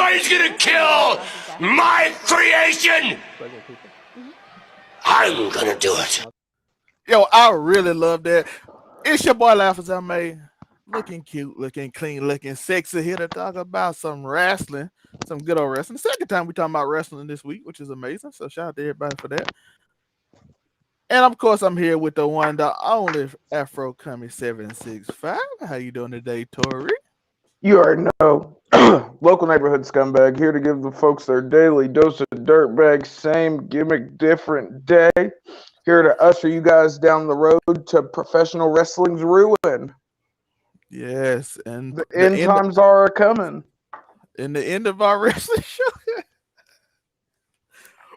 anybody's gonna kill my creation, I'm gonna do it. Yo, I really love that. It's your boy Laughing Zelmae, looking cute, looking clean, looking sexy, here to talk about some wrestling, some good old wrestling. The second time we're talking about wrestling this week, which is amazing. So shout out to everybody for that. And of course, I'm here with the one, the only Afro Cummy 765. How you doing today, Tori? You already know. Local neighborhood scumbag here to give the folks their daily dose of dirtbag, same gimmick, different day. Here to usher you guys down the road to professional wrestling's ruin. Yes, and The end times are coming. In the end of our wrestling show.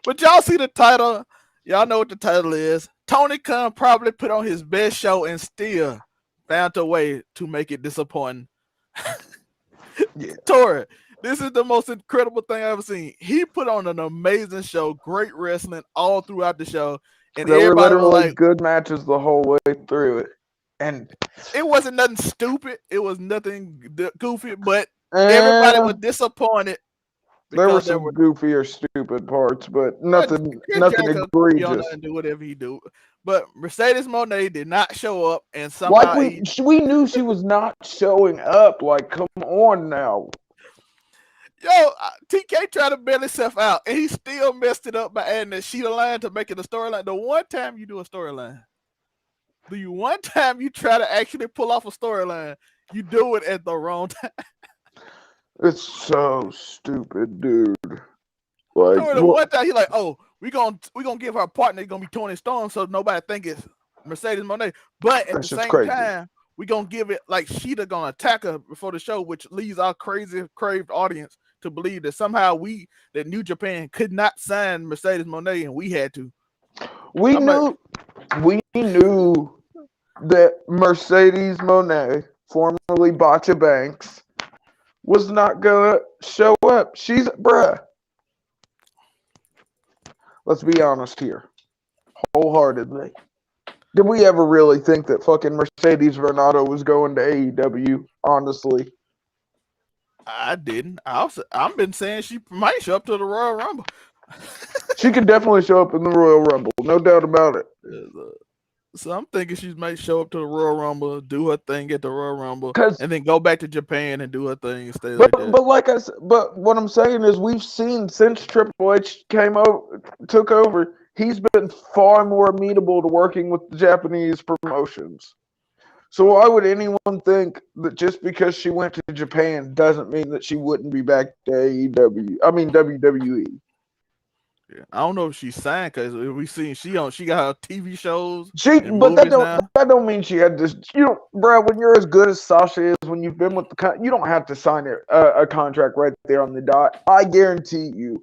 But y'all see the title. Y'all know what the title is. Tony Khan probably put on his best show and still found a way to make it disappointing. Yeah. Tori, this is the most incredible thing I've ever seen. He put on an amazing show, great wrestling all throughout the show. And There were everybody was literally like, good matches the whole way through it. And it wasn't nothing stupid. It was nothing goofy, but everybody was disappointed. There were some goofy or stupid parts, but nothing egregious. And do whatever he do. But Mercedes Mone did not show up, and somehow we knew she was not showing up. Like, come on now. Yo, TK tried to bail himself out, and he still messed it up by adding a sheet of line to make it a storyline. The one time you do a storyline, one time you try to actually pull off a storyline, you do it at the wrong time. It's so stupid, dude. Like the one time he like, oh, we gonna give her a partner. It's gonna be Tony Storm, so nobody think it's Mercedes Moné. But at the same time, we gonna give it like Sheeta gonna attack her before the show, which leads our crazy craved audience to believe that somehow that New Japan could not sign Mercedes Moné and we had to. We knew that Mercedes Moné, formerly Botcha Banks, was not gonna show up. She's bruh. Let's be honest here. Wholeheartedly. Did we ever really think that fucking Mercedes Renato was going to AEW? Honestly. I didn't. I've been saying she might show up to the Royal Rumble. She could definitely show up in the Royal Rumble, no doubt about it. So I'm thinking she might show up to the Royal Rumble, do her thing at the Royal Rumble, and then go back to Japan and do her thing and stay like that. But what I'm saying is, we've seen since Triple H took over, he's been far more amenable to working with the Japanese promotions. So why would anyone think that just because she went to Japan doesn't mean that she wouldn't be back to WWE? Yeah, I don't know if she's signed because we seen she got her TV shows. That don't mean she had this. Bro, when you're as good as Sasha is, when you've been with you don't have to sign a contract right there on the dot. I guarantee you,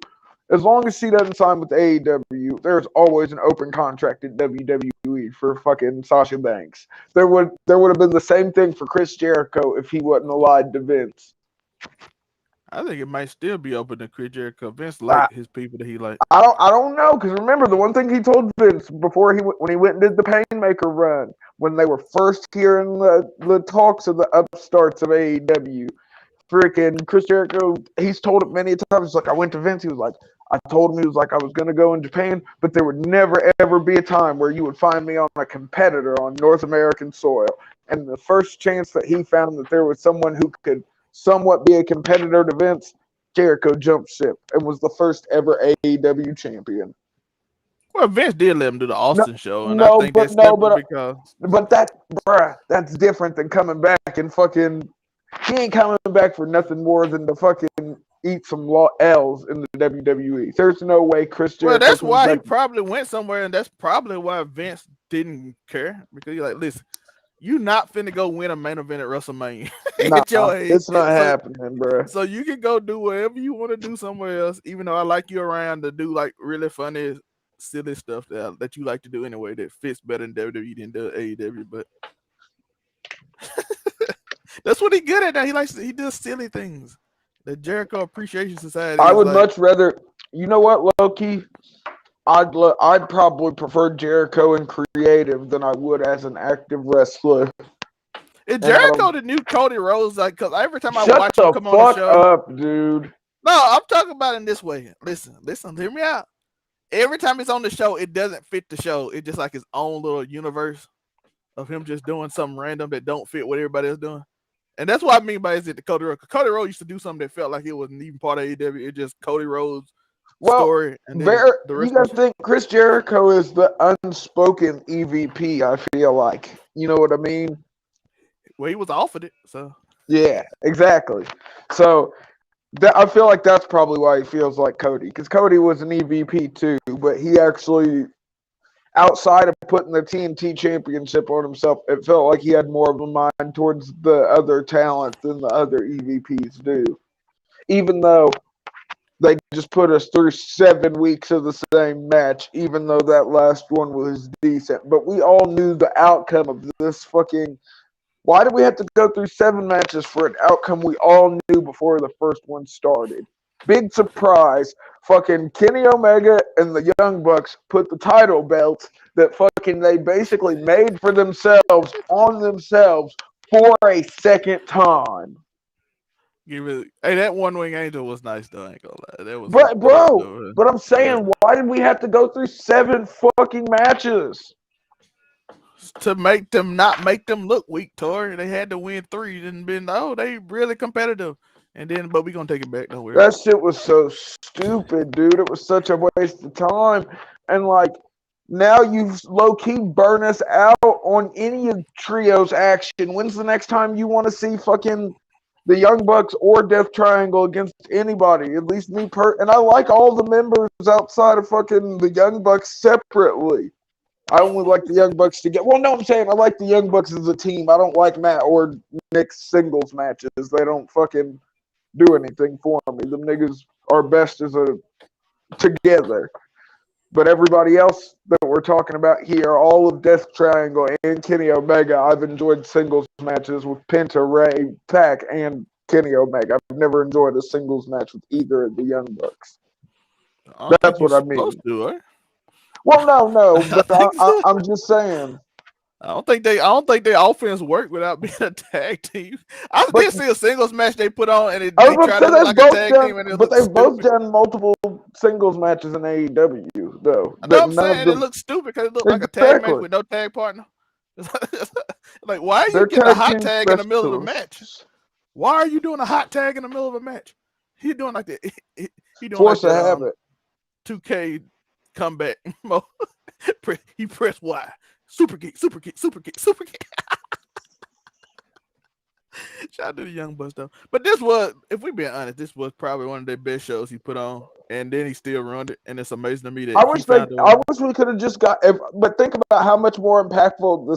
as long as she doesn't sign with AEW, there's always an open contract at WWE for fucking Sasha Banks. There would have been the same thing for Chris Jericho if he wasn't allied to Vince. I think it might still be open to Chris Jericho. Vince like his people that he like. I don't know, because remember the one thing he told Vince before when he went and did the Painmaker run, when they were first hearing the talks of the upstarts of AEW, freaking Chris Jericho, he's told it many times. He's like, I went to Vince. He was like, I told him, he was like, I was going to go in Japan, but there would never, ever be a time where you would find me on a competitor on North American soil. And the first chance that he found that there was someone who could somewhat be a competitor to Vince, Jericho jumped ship and was the first ever AEW champion. Well, Vince did let him do the Austin show, and that's different than coming back and fucking. He ain't coming back for nothing more than to fucking eat some L's in the WWE. There's no way Chris Jericho. Well, that's why he probably went somewhere, and that's probably why Vince didn't care, because he's like, listen, you not finna go win a main event at WrestleMania. It's not happening, bro. So you can go do whatever you want to do somewhere else, even though I like you around to do like really funny, silly stuff that you like to do anyway that fits better than WWE than AEW. But that's what he good at now. He does silly things. The Jericho Appreciation Society. I would much rather, you know what, low-key? I'd probably prefer Jericho and creative than I would as an active wrestler. Is Jericho the new Cody Rhodes? Like, because every time I watch him come on the show, shut up, dude. No, I'm talking about in this way. Listen, hear me out. Every time he's on the show, it doesn't fit the show. It's just like his own little universe of him just doing something random that don't fit what everybody else doing. And that's what I mean by is it the Cody Rhodes. Cody Rhodes used to do something that felt like it wasn't even part of AEW. It's just Cody Rhodes' story. And then the rest you got to think Chris Jericho is the unspoken EVP, I feel like. You know what I mean? Well, he was offered it. So Yeah, exactly. So I feel like that's probably why he feels like Cody. Because Cody was an EVP too, but he actually, outside of putting the TNT championship on himself, it felt like he had more of a mind towards the other talent than the other EVPs do. Even though they just put us through 7 weeks of the same match, even though that last one was decent. But we all knew the outcome of this fucking... Why did we have to go through 7 matches for an outcome we all knew before the first one started? Big surprise. Fucking Kenny Omega and the Young Bucks put the title belts that fucking they basically made for themselves on themselves for a second time. hey, that One Wing Angel was nice though. I ain't gonna lie. That was But I'm saying, why did we have to go through 7 fucking matches? To make them not make them look weak, Tori. They had to win 3 and been they really competitive. And then but we gonna take it back, don't worry. That shit was so stupid, dude. It was such a waste of time. And like now you've low-key burn us out on any of Trio's action. When's the next time you want to see fucking the Young Bucks or Death Triangle against anybody? At least me and I like all the members outside of fucking the Young Bucks separately. I only like the Young Bucks to get... Well, no, I'm saying I like the Young Bucks as a team. I don't like Matt or Nick's singles matches. They don't fucking do anything for me. Them niggas are best as a together. But everybody else that we're talking about here, all of Death Triangle and Kenny Omega, I've enjoyed singles matches with Penta, Ray, Pac, and Kenny Omega. I've never enjoyed a singles match with either of the Young Bucks. That's what I mean. To, Well, no, but I'm just saying. I don't think their offense worked without being a tag team. I did see a singles match they put on, and they tried to look like a tag team, and but they've both done multiple singles matches in AEW, though. I know I'm saying it looks stupid because it looked like a tag match with no tag partner. Like, why are you getting a hot tag in the middle of a match? Why are you doing a hot tag in the middle of a match? He doing like that. He doing Force like a habit. 2K comeback. He pressed Y. Super kick. Shout out to the Young Bucks though. But this was, if we being honest, this was probably one of their best shows he put on, and then he still ruined it. And it's amazing to me that I wish we could have just got. But think about how much more impactful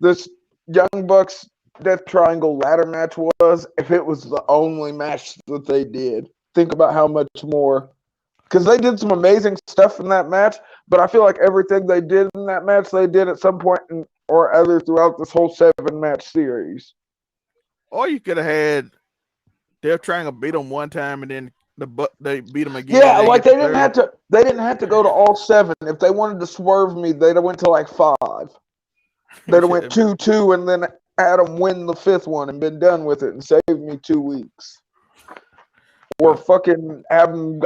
this Young Bucks Death Triangle ladder match was if it was the only match that they did. Think about how much more. Because they did some amazing stuff in that match, but I feel like everything they did in that match, they did at some point or other throughout this whole 7-match series. Or you could have had Death Triangle beat them one time, and then they beat them again. Yeah, like they didn't have to. They didn't have to go to all 7. If they wanted to swerve me, they'd have went to like 5. They'd have went 2-2, and then had them win the 5th one and been done with it and saved me 2 weeks. Or fucking have them.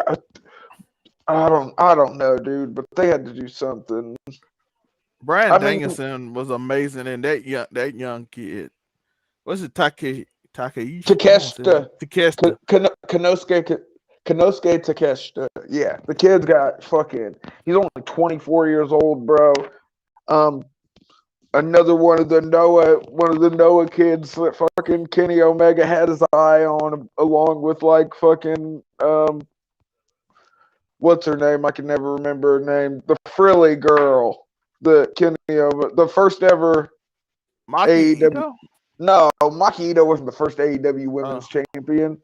I don't know, dude, but they had to do something. Bryan Danielson was amazing, and that young kid. What's it, Takeshita? Konosuke Takeshita. Yeah, the kid's got fucking... He's only 24 years old, bro. Another one of the Noah kids that fucking Kenny Omega had his eye on, along with like fucking what's her name? I can never remember her name. The frilly girl. The first ever Maki AEW. Ito? No, Maki Ito wasn't the first AEW Women's Champion.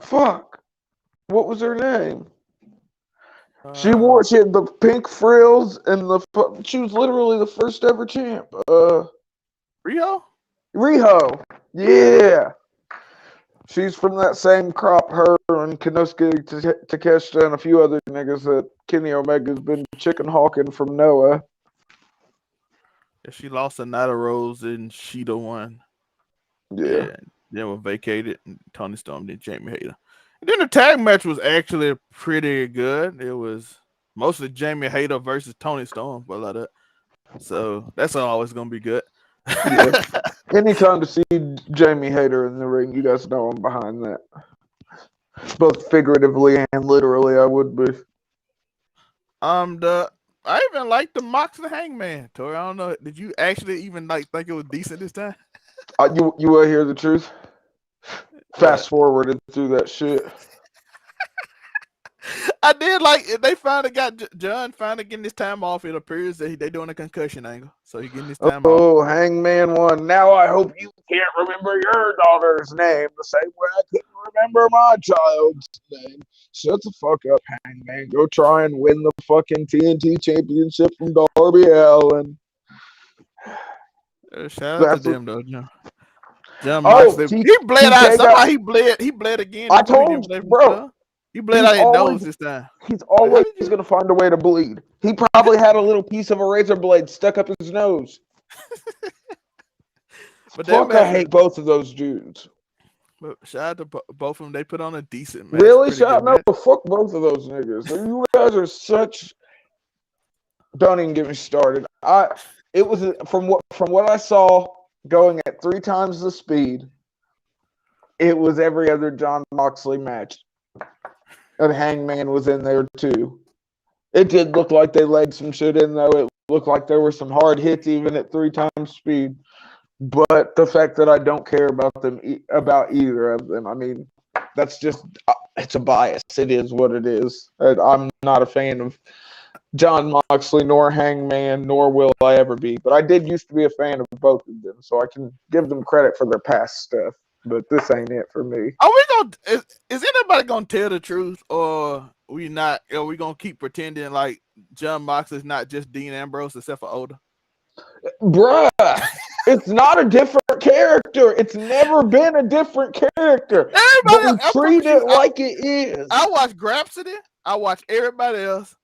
Fuck. What was her name? She had the pink frills and she was literally the first ever champ. Riho. Yeah. She's from that same crop, her and Konosuke Takeshita and a few other niggas that Kenny Omega's been chicken hawking from Noah. Yeah, she lost to Nyla Rose and Sheeta won. Yeah. Then was vacated, and Tony Storm, then Jamie Hayter. And then the tag match was actually pretty good. It was mostly Jamie Hayter versus Tony Storm, but like that. So that's always gonna be good. Yeah. Anytime to see Jamie Hayter in the ring, you guys know I'm behind that. Both figuratively and literally, I would be. I even like the Mox the Hangman, Tori. I don't know. Did you actually even think it was decent this time? You will hear the truth. Fast forwarded through that shit. I did like it. They finally got John finally getting his time off. It appears that they doing a concussion angle, so he getting his time off. Oh, Hangman won. Now I hope you can't remember your daughter's name the same way I couldn't remember my child's name. Shut the fuck up, Hangman. Go try and win the fucking TNT championship from Darby Allin. Shout out to them though, John. John Moxley. He bled out. Somehow he bled again. I told you, bro. He bled out his nose this time. He's always going to find a way to bleed. He probably had a little piece of a razor blade stuck up his nose. But fuck, I hate both of those dudes. But shout out to both of them. They put on a decent match. Really? Shout out. No, fuck both of those niggas. You guys are such... Don't even get me started. It was from what I saw going at 3 times the speed. It was every other John Moxley match. And Hangman was in there too. It did look like they legged some shit in though. It looked like there were some hard hits even at 3 times speed. But the fact that I don't care about either of them, I mean, that's just it's a bias. It is what it is. I'm not a fan of John Moxley nor Hangman, nor will I ever be. But I did used to be a fan of both of them, so I can give them credit for their past stuff. But this ain't it for me. Are we gonna? Is anybody gonna tell the truth, or we not? Are we gonna keep pretending like John Moxley's not just Dean Ambrose except for older? Bruh, it's not a different character. It's never been a different character. But we treat it like it is. I watch Grapsody. I watch everybody else,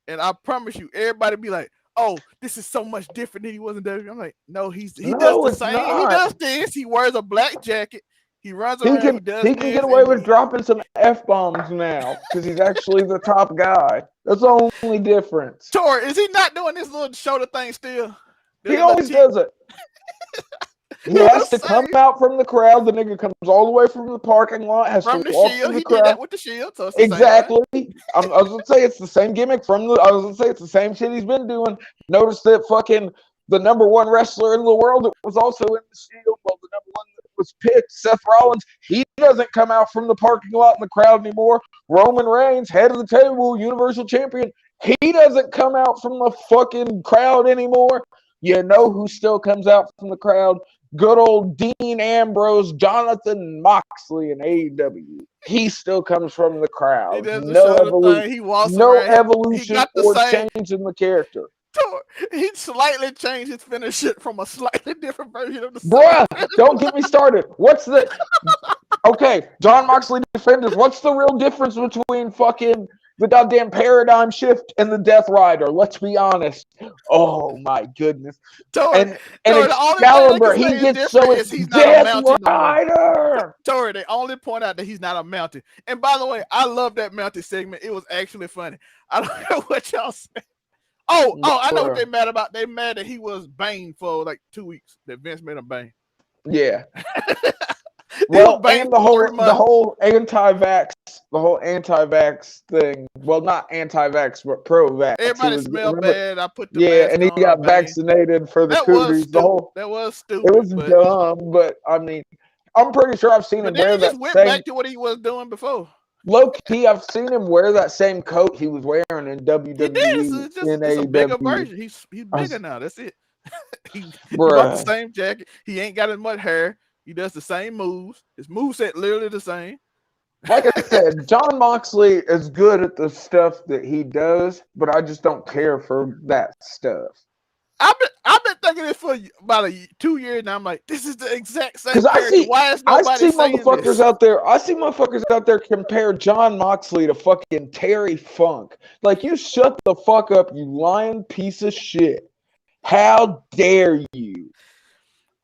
and I promise you, everybody be like, "Oh, this is so much different than he was in WWE." I'm like, "No, he does the same. Not. He does this. He wears a black jacket. He runs around. He can get away with dropping some F-bombs now because he's actually the top guy. That's the only difference." Tor, is he not doing this little shoulder thing still? He always does it. He has to come out from the crowd. The nigga comes all the way from the parking lot. Has to walk from the crowd. Did that with the Shield. So exactly. I was gonna say it's the same gimmick I was gonna say it's the same shit he's been doing. Notice that fucking the number 1 wrestler in the world that was also in the Shield. Well, the number 1 that was picked, Seth Rollins. He doesn't come out from the parking lot in the crowd anymore. Roman Reigns, head of the table, Universal Champion. He doesn't come out from the fucking crowd anymore. You know who still comes out from the crowd? Good old Dean Ambrose, Jonathan Moxley in AEW. He still comes from the crowd. No evolution or change in the character. He slightly changed his finisher from a slightly different version of the Bruh, don't get me started. Okay, John Moxley defenders. What's the real difference between fucking the goddamn paradigm shift and the Death Rider? Let's be honest. Oh my goodness. And Excalibur, he gets so it's Death Rider. Tori, they only point out that he's not a mountain. And by the way, I love that mountain segment. It was actually funny. I don't know what y'all say. Oh, I know what they mad about. They mad that he was Bane for like 2 weeks. That Vince made him Bane. Yeah. Well, and the whole anti-vax thing. Well, not anti-vax, but pro-vax. Everybody smelled bad. I put the mask and he got vaccinated for the cooties. That was stupid. It was dumb, but I mean, I'm pretty sure I've seen him wear that. He just went back to what he was doing before. Low key, I've seen him wear that same coat he was wearing in WWE. It's a bigger version. He's bigger now. That's it. He bought the same jacket. He ain't got as much hair. He does the same moves. His moveset literally the same. Like I said, John Moxley is good at the stuff that he does, but I just don't care for that stuff. I've been thinking this for about 2 years now. I'm like, this is the exact same character. Why is nobody saying this? I see motherfuckers out there compare John Moxley to fucking Terry Funk. Like, you shut the fuck up, you lying piece of shit. How dare you?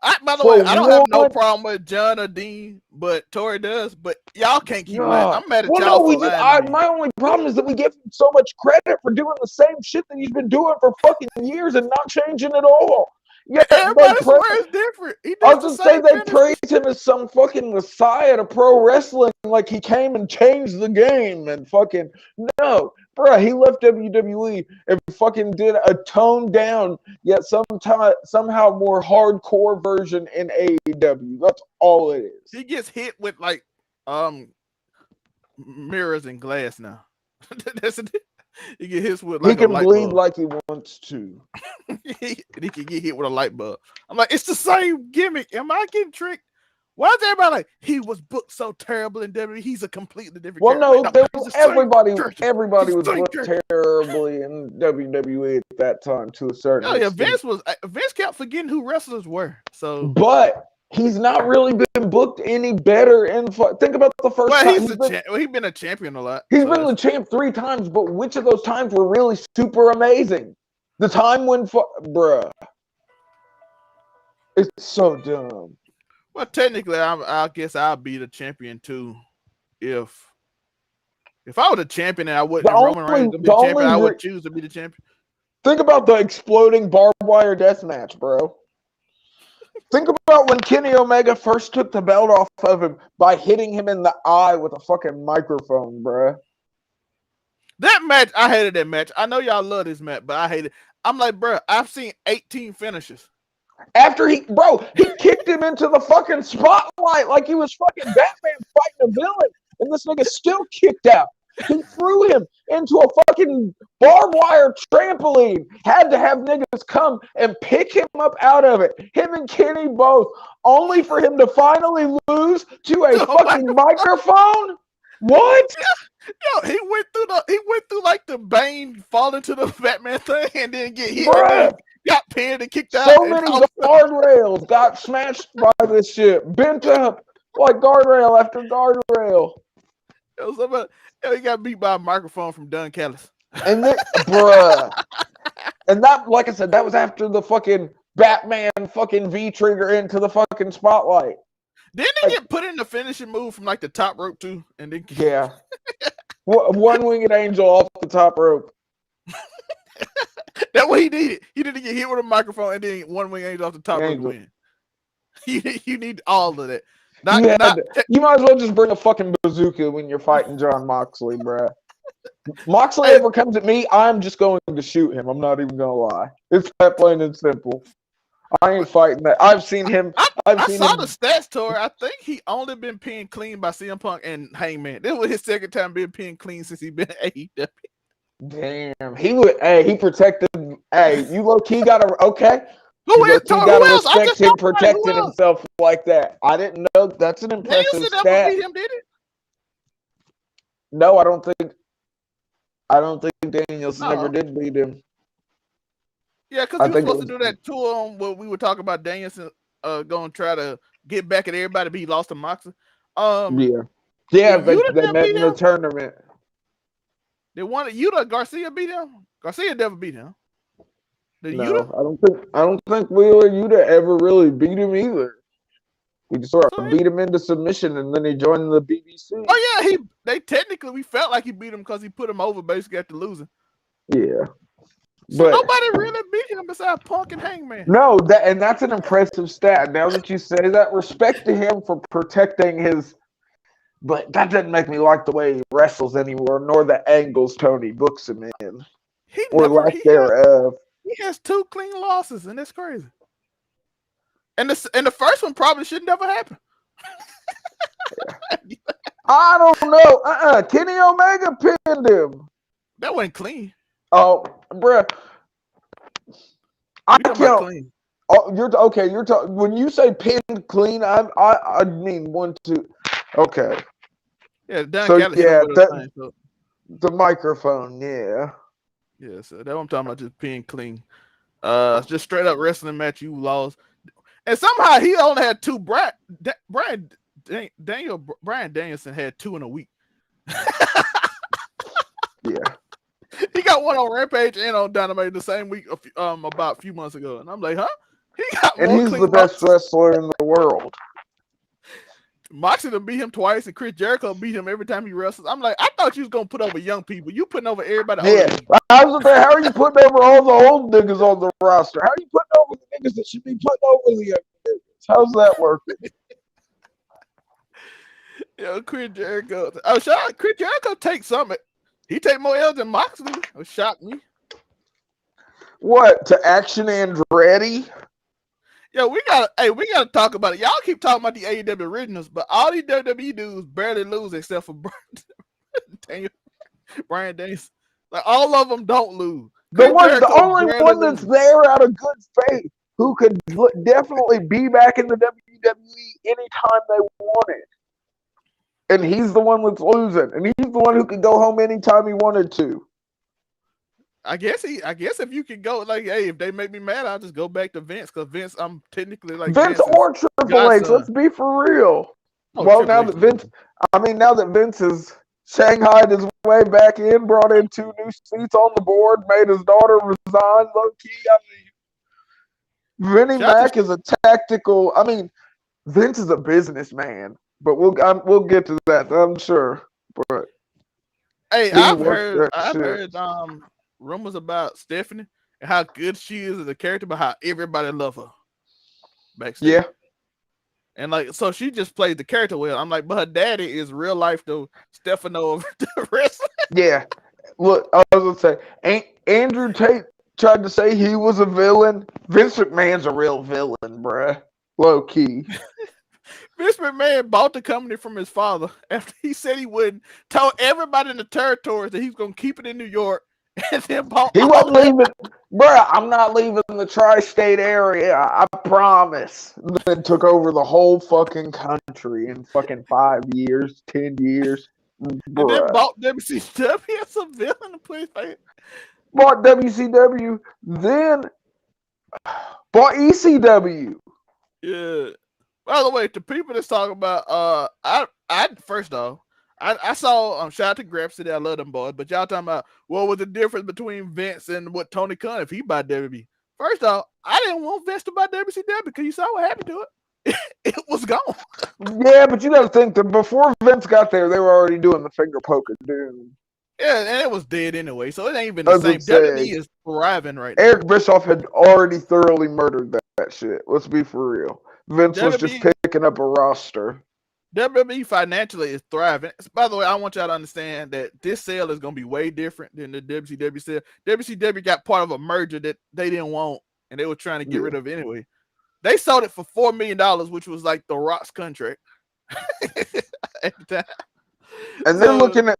By the For way, I don't have no one- problem with John or Dean, but Tori does. But y'all can't keep No. lying. I'm mad at Well, y'all no, for we just. lying to me. My only problem is that we give him so much credit for doing the same shit that he's been doing for fucking years and not changing at all. Yeah, Everybody swears different. He I does was the gonna say same they finish. praise him as some fucking messiah to pro wrestling, like he came and changed the game and fucking no, bruh. He left WWE and fucking did a toned down yet somehow more hardcore version in AEW. That's all it is. He gets hit with like mirrors and glass now. He get hit with like he can a light bleed bulb. like he wants to. He can get hit with a light bulb. I'm like, it's the same gimmick. Am I getting tricked? Why is everybody like he was booked so terrible in WWE? He's a completely different. Well, character. no, everybody was He's booked terribly in WWE at that time to a certain Oh yeah, extent. Vince kept forgetting who wrestlers were. So, but he's not really been booked any better. Think about the first well, time he's been a champion a lot. He's been the champ 3 times, but which of those times were really super amazing? The time when, bruh, it's so dumb. Well, technically, I guess I'll be the champion too. If I were the champion and I wasn't Roman Reigns to be the champion, I would choose to be the champion. Think about the exploding barbed wire death match, bro. Think about when Kenny Omega first took the belt off of him by hitting him in the eye with a fucking microphone, bro. That match, I hated that match. I know y'all love this match, but I hate it. I'm like, bro, I've seen 18 finishes. After he kicked him into the fucking spotlight like he was fucking Batman fighting a villain, and this nigga still kicked out. He threw him into a fucking barbed wire trampoline. Had to have niggas come and pick him up out of it. Him and Kenny both, only for him to finally lose to a fucking microphone. What? Yo, he went through like the Bane fall into the Batman thing and then get hit. Bruh. Got pinned and kicked out. So many guardrails got smashed by this shit. Bent up like guardrail after guardrail. He got beat by a microphone from Don Callis. And then, bruh. And that, like I said, that was after the fucking Batman fucking V-trigger into the fucking spotlight. Didn't he get put in the finishing move from like the top rope too? And then yeah. One-winged angel off the top rope. That's what he needed. He didn't get hit with a microphone and then one-winged angel off the top rope to win. You need all of that. You might as well just bring a fucking bazooka when you're fighting John Moxley, bruh. Moxley ever comes at me, I'm just going to shoot him. I'm not even gonna lie. It's that plain and simple. I ain't fighting that. I've seen him. I saw the stats tour. I think he only been pinned clean by CM Punk and Hangman. This was his second time being pinned clean since he been at AEW. Damn, he protected. Hey, you low key gotta okay. Who else? Respect him protecting himself like that. I didn't know. That's an impressive stat. Never beat him, did it? No, I don't think Danielson ever did beat him. Yeah, because he was supposed to do that tour on what we were talking about. Danielson going to try to get back at everybody, but he lost to Moxley. They met in the tournament. They wanted Yuta. Garcia beat him. Garcia never beat him. No, I don't think Wheeler Yuta ever really beat him either. We just sort of beat him into submission, and then he joined the BBC. Oh yeah, we felt like he beat him because he put him over basically after losing. Yeah, but nobody really beat him besides Punk and Hangman. No, that's an impressive stat. Now that you say that, respect to him for protecting his. But that doesn't make me like the way he wrestles anymore, nor the angles Tony books him in, He has 2 clean losses, and that's crazy. And the first one probably should never happen. I don't know. Kenny Omega pinned him. That wasn't clean. Oh, bruh. I count. Clean. Oh, you're okay. You're talking when you say pinned clean. I mean 1, 2. Okay. Yeah. The microphone. Yeah. Yeah. So that's what I'm talking about. Just pinned clean. Just straight up wrestling match. You lost. And somehow he only had 2. Brian Danielson had 2 in a week. Yeah. He got one on Rampage and on Dynamite the same week about a few months ago. And I'm like, huh? He got And more he's clean the best losses. wrestler in the world. Moxley done beat him twice, and Chris Jericho beat him every time he wrestles. I'm like, I thought you was gonna put over young people. You putting over everybody older Yeah, than you. I was there. How are you putting over all the old niggas on the roster? How are you putting over the niggas that should be putting over the young niggas? How's that working? Yo, Chris Jericho. Oh, shot. Chris Jericho take something. He take more L's than Moxley. It shocked me. What, to Action Andretti? Yo, we gotta talk about it. Y'all keep talking about the AEW originals, but all these WWE dudes barely lose except for Brian Daniels. Like all of them don't lose. The only one that's there out of good faith who could definitely be back in the WWE anytime they wanted. And he's the one that's losing. And he's the one who could go home anytime he wanted to. I guess if you could go, like, hey, if they make me mad, I'll just go back to Vince, because Vince, I'm technically like Vince or Triple H, let's be for real. Oh, well, now that Vince has shanghaied his way back in, brought in 2 new seats on the board, made his daughter resign low key. I mean, Vinnie Mac is a tactical. I mean, Vince is a businessman, but we'll get to that, I'm sure. But hey, I've heard rumors about Stephanie and how good she is as a character, but how everybody love her backstage. Yeah. And like, so she just plays the character well. I'm like, but her daddy is real life though, Stefano of the wrestling. Yeah. Look, I was gonna say, Andrew Tate tried to say he was a villain. Vince McMahon's a real villain, bruh. Low key. Vince McMahon bought the company from his father after he said he wouldn't. Told everybody in the territories that he was gonna keep it in New York, and then bought. He wasn't leaving, bruh. I'm not leaving the tri-state area. I promise. Then took over the whole fucking country in fucking 5 years, 10 years. And then bought WCW as a villain to put his face. Bought WCW, then bought ECW. Yeah. By the way, to people that's talking about, I first off, I saw shout out to Grapsity, I love them boys, but y'all talking about what was the difference between Vince and what Tony Khan if he bought WWE. First off, I didn't want Vince to buy WCW because you saw what happened to it. It was gone. Yeah, but you got to think that before Vince got there, they were already doing the finger poke of doom. Yeah, and it was dead anyway, so it ain't even the same. WWE is thriving right now. Eric Bischoff had already thoroughly murdered that shit. Let's be for real. Vince was just picking up a roster. WWE financially is thriving. By the way, I want y'all to understand that this sale is going to be way different than the WCW sale. WCW got part of a merger that they didn't want, and they were trying to get rid of anyway. They sold it for $4 million, which was like The Rock's contract at the time. And they're looking at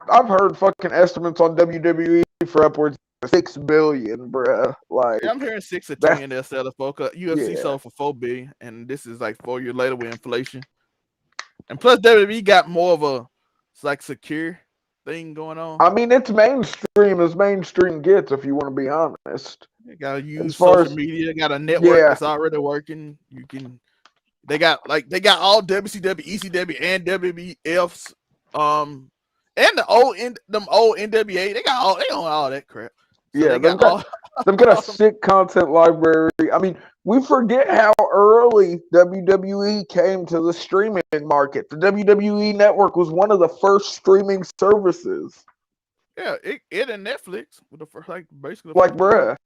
I've heard fucking estimates on WWE for upwards of $6 billion, bruh. Like, I'm hearing 6 or 10 they'll sell it for. UFC sold for $4 billion, and this is like 4 years later with inflation. And plus, WWE got more of a secure thing going on. I mean, it's mainstream as mainstream gets, if you want to be honest. They gotta use social media. They got a network that's already working. They got all WCW, ECW, and WWFs, and them old NWA. They own all that crap. So yeah, they've got a sick content library. I mean, we forget how early WWE came to the streaming market. The WWE Network was one of the first streaming services. Yeah, it and Netflix with the first, basically. Bruh.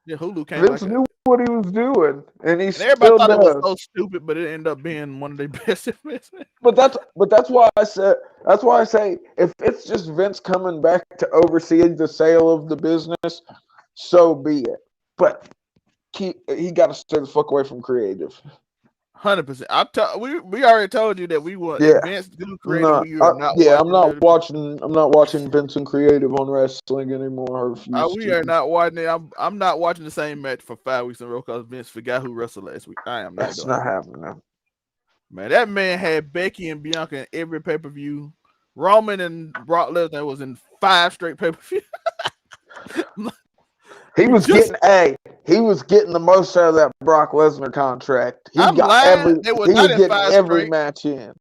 Yeah, Hulu came. Vince knew what he was doing, and everybody thought it was so stupid, but it ended up being one of their best investments. But that's why I say if it's just Vince coming back to oversee the sale of the business, so be it. But he got to stay the fuck away from creative. 100%. We already told you that we want Vince do creative. I'm not watching Vince and creative on wrestling anymore. We are not watching it. I'm not watching the same match for 5 weeks in a row because Vince forgot who wrestled last week. I am not. That's not happening. Man, that man had Becky and Bianca in every pay-per-view. Roman and Brock Lesnar was in 5 straight pay-per-view. He was getting the most out of that Brock Lesnar contract. He was getting every match in.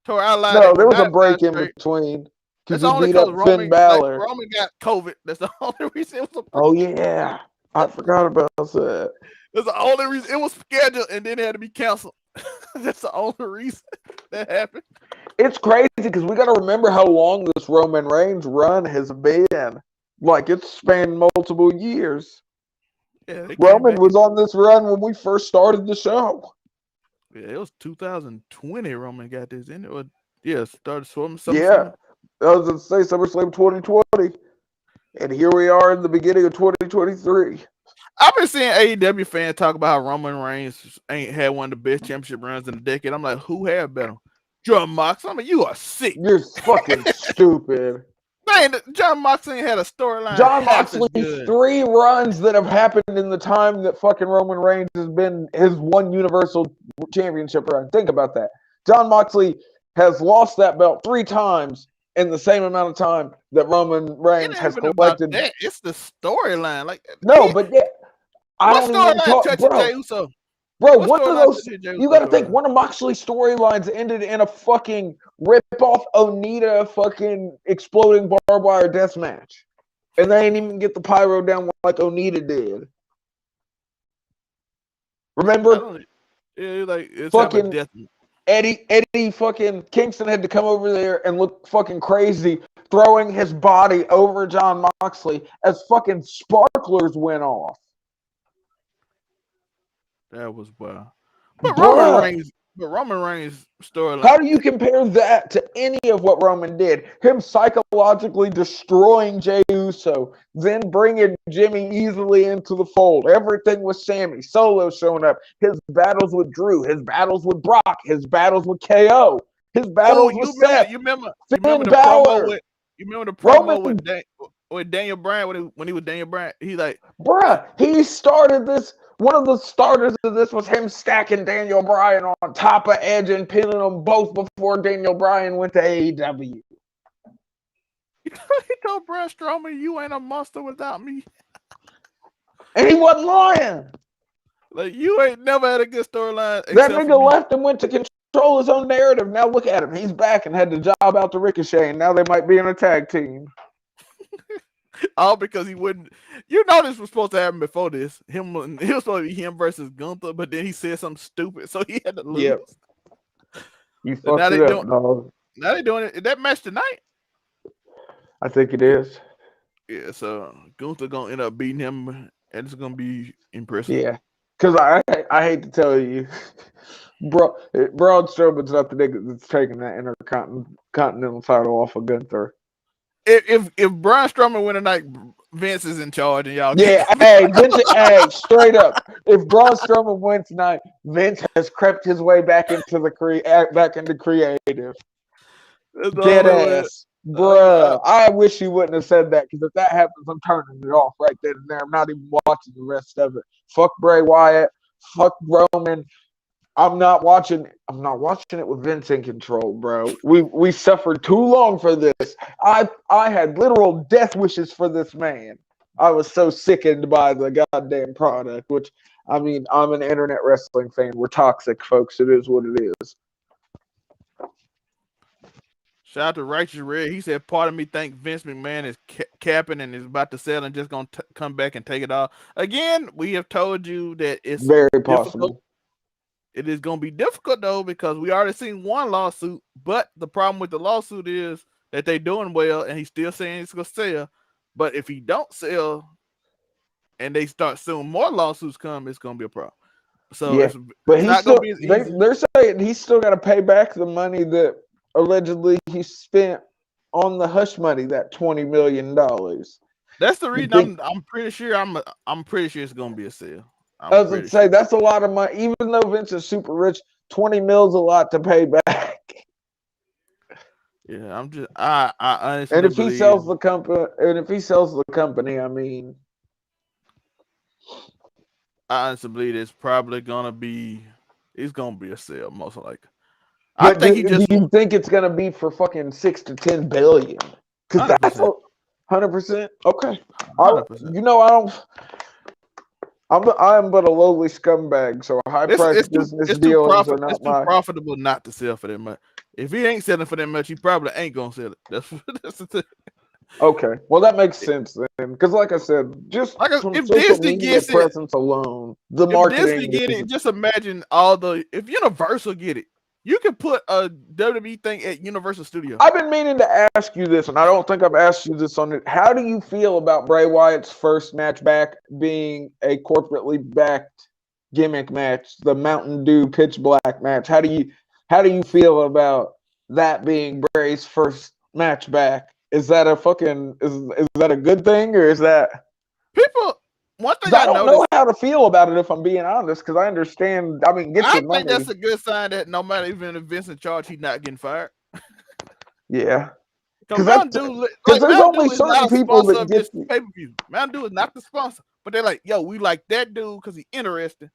No, there was a break in between because he beat up Finn Balor. Roman got COVID. That's the only reason. Oh yeah, I forgot about that. That's the only reason it was scheduled and then it had to be canceled. That's the only reason that happened. It's crazy because we got to remember how long this Roman Reigns run has been. Like, it's spanned multiple years. Yeah, Roman was on this run when we first started the show. Yeah, it was 2020. Roman got this in it. Started swimming. Yeah, I was going to say SummerSlam 2020. And here we are in the beginning of 2023. I've been seeing AEW fans talk about how Roman Reigns ain't had one of the best championship runs in a decade. I'm like, who had better? John Mox. I mean, you are sick. You're fucking stupid. Man, John Moxley ain't had a storyline. John Moxley's 3 runs that have happened in the time that fucking Roman Reigns has been his one Universal Championship run. Think about that. John Moxley has lost that belt 3 times in the same amount of time that Roman Reigns has collected. That. It's the storyline. Like, no, but yeah, I don't even talk, bro. Bro, one of those, you got to think, one of Moxley's storylines ended in a fucking rip-off Onita fucking exploding barbed wire death match. And they ain't even get the pyro down like Onita did. Remember? Yeah, like, it's fucking death. Eddie fucking Kingston had to come over there and look fucking crazy, throwing his body over John Moxley as fucking sparklers went off. That was wild. But Roman Reigns storyline. How do you compare that to any of what Roman did? Him psychologically destroying Jey Uso, then bringing Jimmy easily into the fold. Everything with Sammy, Solo showing up. His battles with Drew, his battles with Brock, his battles with KO, his battles with Seth. You remember the promo with Daniel Bryan when he was Daniel Bryan? He like, bruh, he started this. One of the starters of this was him stacking Daniel Bryan on top of Edge and pinning them both before Daniel Bryan went to AEW. He told Braun Strowman, "You ain't a monster without me," and he wasn't lying. Like, you ain't never had a good storyline. That nigga left and went to control his own narrative. Now look at him; he's back and had the job out to Ricochet, and now they might be in a tag team. All because he wouldn't. You know this was supposed to happen before this. He was supposed to be him versus Gunther, but then he said something stupid, so he had to lose. Yep. You fucked it up, dog. Now they're doing it. Is that match tonight? I think it is. Yeah, so Gunther gonna end up beating him, and it's gonna be impressive. Yeah, because I hate to tell you, bro, Braun Strowman's not the nigga that's taking that Intercontinental title off of Gunther. If Braun Strowman win tonight, Vince is in charge, and y'all. Yeah, hey, straight up. If Braun Strowman wins tonight, Vince has crept his way back into creative. Dead ass, bruh. I wish he wouldn't have said that, because if that happens, I'm turning it off right then and there. I'm not even watching the rest of it. Fuck Bray Wyatt. Fuck Roman. I'm not watching it with Vince in control, bro. We suffered too long for this. I had literal death wishes for this man. I was so sickened by the goddamn product, which, I mean, I'm an internet wrestling fan. We're toxic, folks. It is what it is. Shout out to Righteous Red. He said, part of me think Vince McMahon is capping and is about to sell and just going to come back and take it all. Again, we have told you that it's very possible. It is going to be difficult, though, because we already seen one lawsuit. But the problem with the lawsuit is that they're doing well, and he's still saying it's going to sell. But if he don't sell and they start suing, more lawsuits come, it's going to be a problem. So, yeah. But it's he's not still, going to be as easy. They're saying he's still got to pay back the money that allegedly he spent on the hush money, that $20 million. That's the reason I'm pretty sure I'm pretty sure it's going to be a sale. I was going to say, that's a lot of money. Even though Vince is super rich, 20 mil's a lot to pay back. Yeah, I honestly and if he sells the company, I mean, I honestly believe it's probably gonna be a sale, most likely. But do you think it's gonna be for fucking 6 to 10 billion? Because that's 100%. Okay, 100%. I am but a lowly scumbag, so high-priced business dealings are not it's too profitable not to sell for that much. If he ain't selling for that much, he probably ain't gonna sell it. That's the thing. Okay, well that makes sense then, because like I said, just from if social Disney media gets it, presence alone, the if Disney marketing get is. it, just imagine if Universal get it, you can put a WWE thing at Universal Studios. I've been meaning to ask you this, and I don't think I've asked you this on it. How do you feel about Bray Wyatt's first match back being a corporately backed gimmick match, the Mountain Dew Pitch Black match? How do you feel about that being Bray's first match back? Is that a fucking is that a good thing, or is that? People, one thing Because I I don't noticed, know how to feel about it, if I'm being honest. Because I understand. I mean, get I your think money. that's a good sign that no matter even if Vince in charge, he's not getting fired. Yeah. Because Because there's Mountain only Dew is certain not a people sponsor that of get. this pay-per-view. Mountain Dew is not the sponsor, but they're like, yo, we like that dude because he's interesting.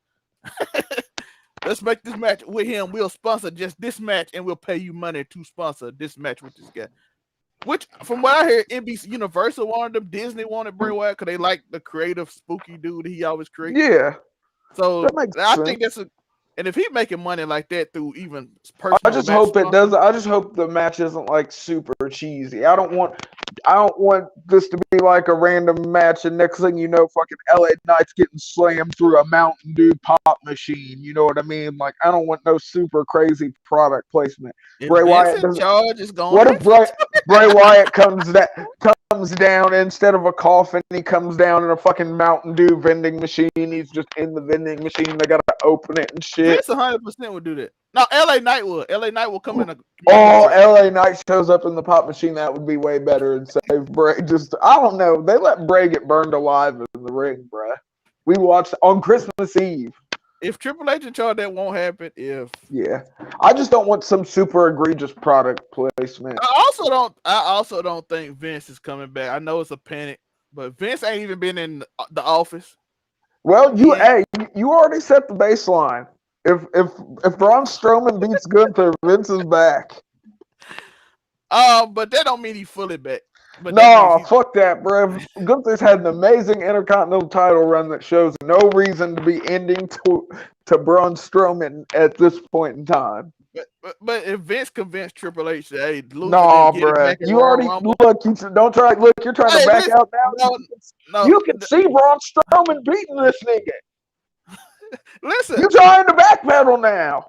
Let's make this match with him. We'll sponsor just this match, and we'll pay you money to sponsor this match with this guy. Which, from what I hear, NBC Universal wanted them, Disney wanted Bray Wyatt because they like the creative, spooky dude he always creates. Yeah. So I sense. think and if he's making money like that through even personal, I just hope it does. I just hope the match isn't like super cheesy. I don't want this to be like a random match, and next thing you know, fucking LA Knight's getting slammed through a Mountain Dew pop machine. You know what I mean? Like, I don't want no super crazy product placement. If Bray Wyatt Vince in doesn't. charge is going. What if Bray Wyatt comes down instead of a coffin? He comes down in a fucking Mountain Dew vending machine. He's just in the vending machine. They gotta open it and shit. Vince 100% would do that. No, LA Knight would. LA Knight will come in. LA Knight shows up in the pop machine. That would be way better and save Bray. Just, I don't know. They let Bray get burned alive in the ring, bruh. We watched on Christmas Eve. If Triple H in charge, that won't happen. Yeah, I just don't want some super egregious product placement. I also don't think Vince is coming back. I know it's a panic, but Vince ain't even been in the office. Well, you already set the baseline. If Braun Strowman beats Gunther, Vince is back. But that don't mean he's fully back. But no, fuck that, bro. Gunther's had an amazing Intercontinental title run that shows no reason to be ending to Braun Strowman at this point in time. But if Vince convinced Triple H that, hey, no, bro, you already look. Don't try. Look, you're trying to back out now. No, you can see Braun Strowman beating this nigga. Listen, you're trying to backpedal now.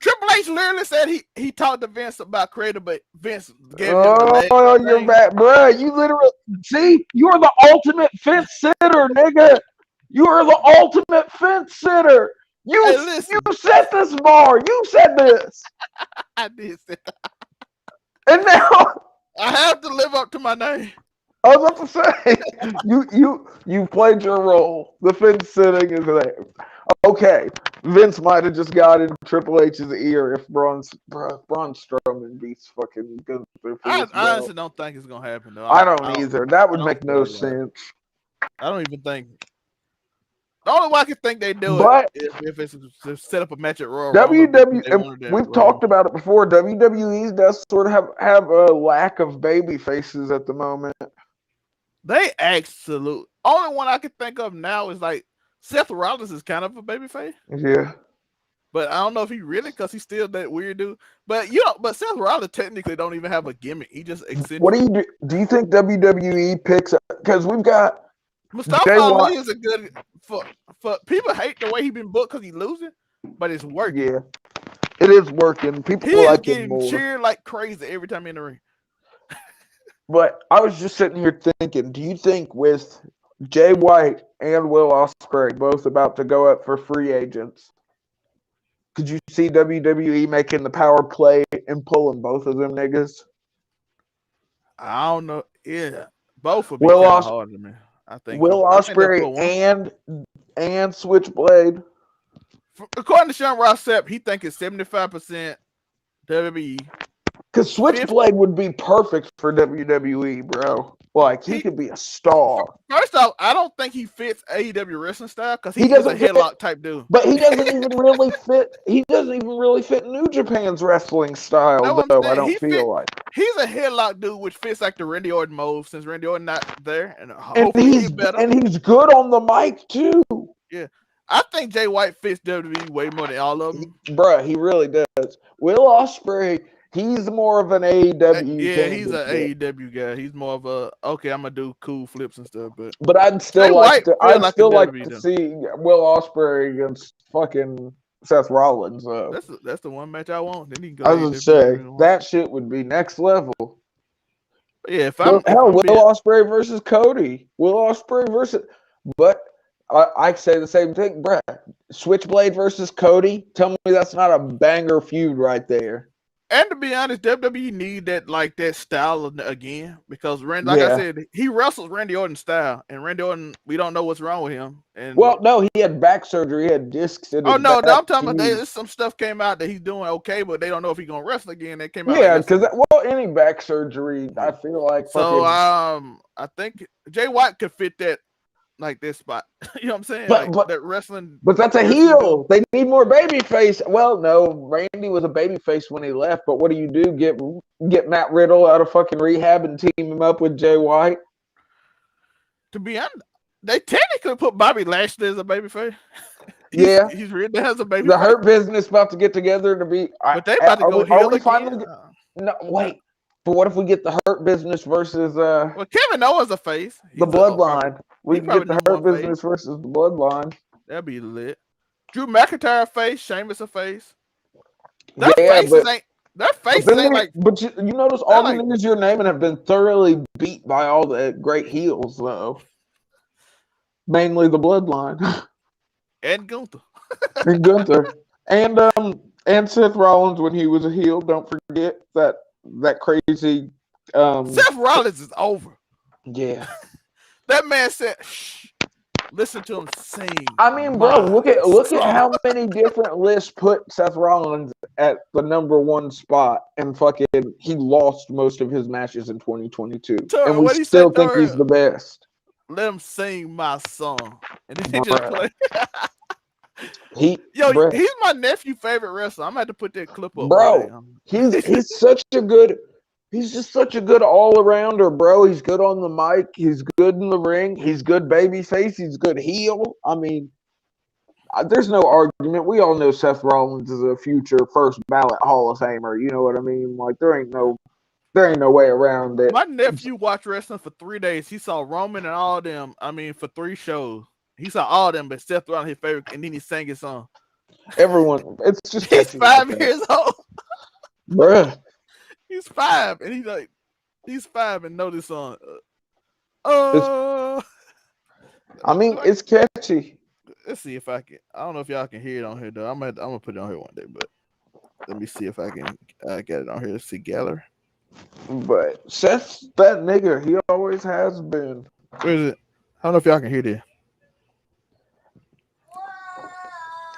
Triple H literally said he talked to Vince about creative, but Vince gave him the you're back, bro. You literally see, you're the ultimate fence sitter, nigga. You are the ultimate fence sitter. You set this bar. You said this. I did say that. And now I have to live up to my name. I was about to say, you played your role. The fence sitting is there. Okay, Vince might have just got in Triple H's ear if Braun Strowman beats fucking Gunther. I honestly don't think it's gonna happen though. I don't either. That would make no sense. I don't even think. The only way I can think they do it if it's to set up a match at Royal Rumble. We've talked about it before. WWE does sort of have a lack of baby faces at the moment. They absolutely. Only one I can think of now is like Seth Rollins is kind of a babyface. Yeah. But I don't know if he really, because he's still that weird dude. But but Seth Rollins technically don't even have a gimmick. He just eccentric. What do you do? Do you think WWE picks up? Because we've got Mustafa Ali is a good for people hate the way he's been booked because he's losing, but it's working. Yeah, it is working. People like him more. He's getting cheered like crazy every time in the ring. But I was just sitting here thinking, do you think with Jay White and Will Ospreay both about to go up for free agents, could you see WWE making the power play and pulling both of them niggas? I don't know. Yeah, both would be kind of hard to me. I think Will Ospreay and Switchblade. According to Sean Ross Sapp, he thinks it's 75% WWE. Because Switchblade would be perfect for WWE, bro. Like, he could be a star. First off, I don't think he fits AEW wrestling style because he's a headlock type dude. But he doesn't even really fit. He doesn't even really fit New Japan's wrestling style, though. I don't feel like he's a headlock dude, which fits like the Randy Orton mold. Since Randy Orton not there, and he's better. And he's good on the mic too. Yeah, I think Jay White fits WWE way more than all of them. Bruh, he really does. Will Ospreay, He's more of an AEW. Yeah, he's an candidate. AEW guy. He's more of a okay. I'm gonna do cool flips and stuff, But I'd Jay still like White to. feel I'd like a still like WWE to though. see Will Ospreay against fucking Seth Rollins. That's the one match I want. Then he can go I to was gonna AEW say if he wants. that shit would be next level. Yeah, if Will I'm being Ospreay versus Cody. Will Ospreay versus. But I say the same thing, bruh. Switchblade versus Cody. Tell me that's not a banger feud right there. and to be honest, WWE need that style again because Randy, like I Yeah. said, he wrestles Randy Orton style, and Randy Orton, we don't know what's wrong with him. And Well, no, he had back surgery. He had discs in his oh no, back. I'm talking about there's some stuff came out that he's doing okay, but they don't know if he's gonna wrestle again. That came out Yeah, like because yesterday. any back surgery, I feel like So fucking. I think Jay White could fit that like this spot. You know what I'm saying? But Like that wrestling. But that's a heel. They need more baby face. Well, no, Randy was a baby face when he left. But what do? Get Matt Riddle out of fucking rehab and team him up with Jay White? To be honest, they technically put Bobby Lashley as a baby face. Yeah, he's written as a baby. the Hurt Business about to get together to be. But they about to go heel again. Finally? No, wait. But what if we get the Hurt Business versus Well, Kevin Owens a face. the Bloodline? We can get the Hurt #1 Business versus the Bloodline. That'd be lit. Drew McIntyre a face. Sheamus a face. Their Yeah, faces ain't like. But you notice all the niggas you're naming have been thoroughly beat by all the great heels, though. Mainly the Bloodline. And Gunther. And Gunther. And Seth Rollins when he was a heel. Don't forget that crazy. Seth Rollins is over. Yeah. That man said, "Shh, listen to him sing." I mean, bro, look at how many different lists put Seth Rollins at the #1 spot, and fucking he lost most of his matches in 2022, and we still think he's the best. Let him sing my song, and then he just play. He's my nephew's favorite wrestler. I'm gonna have to put that clip up. Bro, he's such a good. He's just such a good all-arounder, bro. He's good on the mic. He's good in the ring. He's good babyface. He's good heel. I mean, there's no argument. We all know Seth Rollins is a future first ballot Hall of Famer. You know what I mean? Like there ain't no way around it. My nephew watched wrestling for 3 days. He saw Roman and all of them. I mean, for 3 shows. He saw all of them, but Seth Rollins his favorite, and then he sang his song. Everyone, it's just he's 5 years old, bruh. He's 5, and he's 5 and know this song. I mean, it's catchy. Let's see if I can. I don't know if y'all can hear it on here though. I'm gonna put it on here one day, but let me see if I can get it on here. Let's see gallery. But Seth's that nigga. He always has been. Where is it? I don't know if y'all can hear this.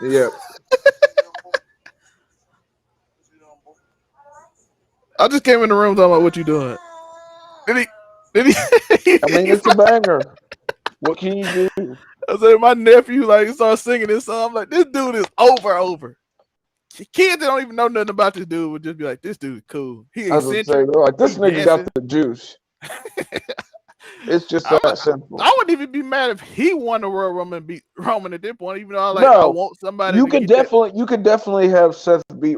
Yep. I just came in the room talking about what you doing. Did he? I mean, it's a banger. What can you do? I said, my nephew started singing this song. I'm like, this dude is over. Kids that don't even know nothing about this dude would just be like, this dude is cool. He eccentric. They're like, this nigga got the juice. It's just that simple. I wouldn't even be mad if he won the Royal Rumble and beat Roman at this point, even though I want somebody. You could definitely have Seth beat.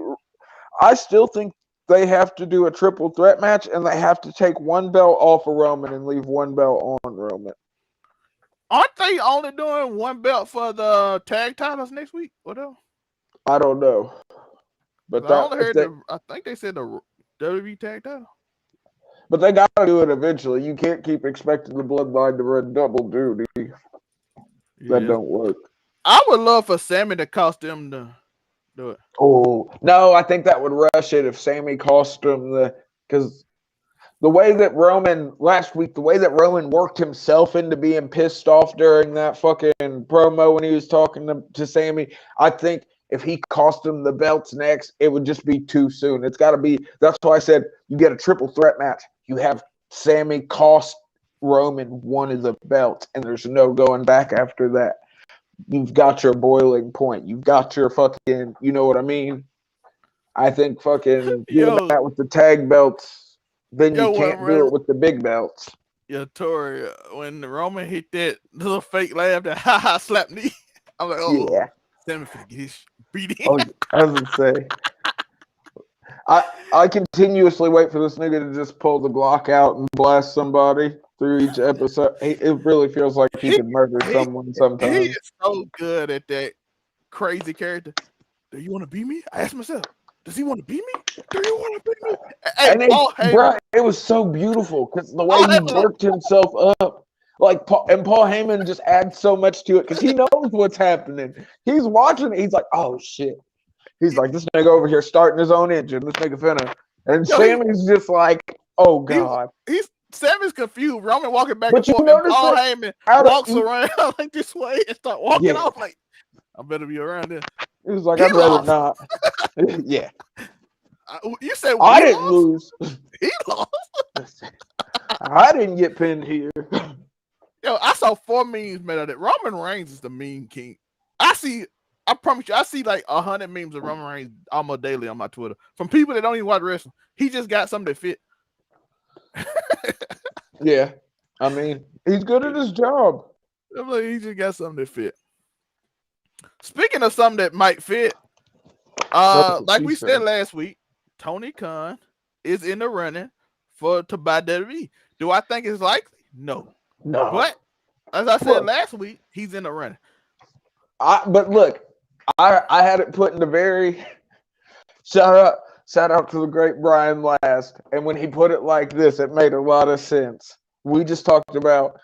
I still think they have to do a triple threat match, and they have to take one belt off of Roman and leave one belt on Roman. Aren't they only doing one belt for the tag titles next week? Whatever. I don't know, but I think they said the WWE tag title. But they got to do it eventually. You can't keep expecting the Bloodline to run double duty. That don't work. I would love for Sammy to cost them to do it. Oh no, I think that would rush it if Sammy cost him because the way that Roman worked himself into being pissed off during that fucking promo when he was talking to Sammy, I think if he cost him the belts next, it would just be too soon. It's got to be. That's why I said you get a triple threat match. You have Sammy cost Roman one of the belts, and there's no going back after that. You've got your boiling point. You've got your fucking, you know what I mean? I think fucking doing that with the tag belts, then you can't do it with the big belts. Yeah, Tori, when Roman hit that little fake laugh, that ha slap knee, I'm like, oh, yeah. Sammy finna get his beat in. Oh, I was gonna say. I continuously wait for this nigga to just pull the Glock out and blast somebody through each episode. It really feels like he could murder someone He sometimes. is so good at that crazy character. Do you want to be me? I asked myself, does he want to be me? Do you want to be me? Hey, And Paul Heyman. bruh, it was so beautiful because the way he worked himself up. Like Paul Heyman just adds so much to it because he knows what's happening. He's watching it. He's like, oh shit. He's like, this nigga over here starting his own engine. This nigga finna. And Sammy's just like, oh god. Sammy's confused. Roman walking back But and forth. And Paul Heyman walks around like this way and start walking off like, I better be around there. He was like, I'd rather not. Yeah. You said I didn't lose. He lost. I didn't get pinned here. Yo, I saw 4 memes made of it. Roman Reigns is the meme king. I promise you, I see like 100 memes of Roman Reigns almost daily on my Twitter from people that don't even watch wrestling. He just got something that fit. Yeah. I mean, he's good at his job. Like, he just got something that fit. Speaking of something that might fit, like we said last week, Tony Khan is in the running to buy WWE. Do I think it's likely? No. But as I said last week, he's in the running. But look, I had it put in the very shout out to the great Brian Last, and when he put it like this, it made a lot of sense. We just talked about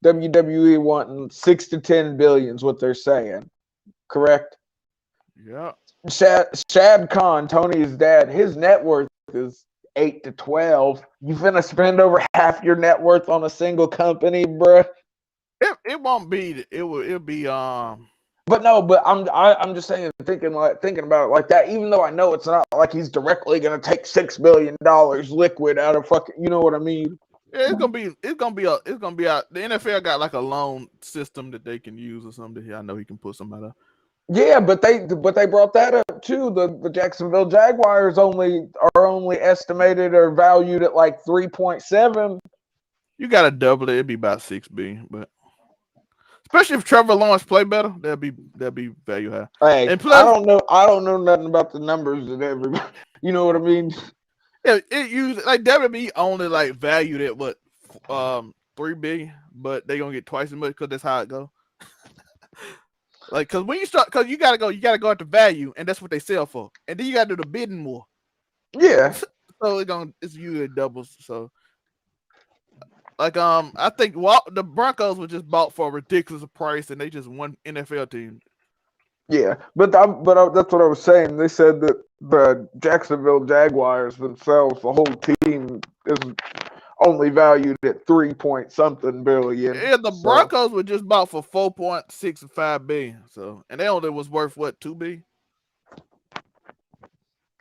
WWE wanting 6 to 10 billion is what they're saying, correct? Yeah. Shad Khan, Tony's dad, his net worth is 8 to 12. You finna spend over half your net worth on a single company, bruh. It won't be. It'll be But I'm just saying, thinking about it like that. Even though I know it's not like he's directly gonna take $6 billion liquid out of fucking, you know what I mean? Yeah, it's gonna be out. The NFL got like a loan system that they can use or something. I know he can put somebody up. Yeah, but they brought that up too. The Jacksonville Jaguars are only estimated or valued at like 3.7. You gotta double it. It'd be about 6 billion, but especially if Trevor Lawrence play better, that'd be value high. Hey, and plus, I don't know nothing about the numbers and everybody. You know what I mean? Yeah, it usually like WWE only like valued at what 3 billion, but they gonna get twice as much because that's how it go. Like, cause when you start, cause you gotta go at the value, and that's what they sell for, and then you gotta do the bidding more. Yeah. So it's usually doubles. So, like, I think the Broncos were just bought for a ridiculous price, and they just won NFL team. Yeah, but that's what I was saying. They said that the Jacksonville Jaguars themselves, the whole team, is only valued at 3-point-something billion. Yeah, the Broncos were just bought for 4.65 billion. So, and they only was worth what, 2 billion?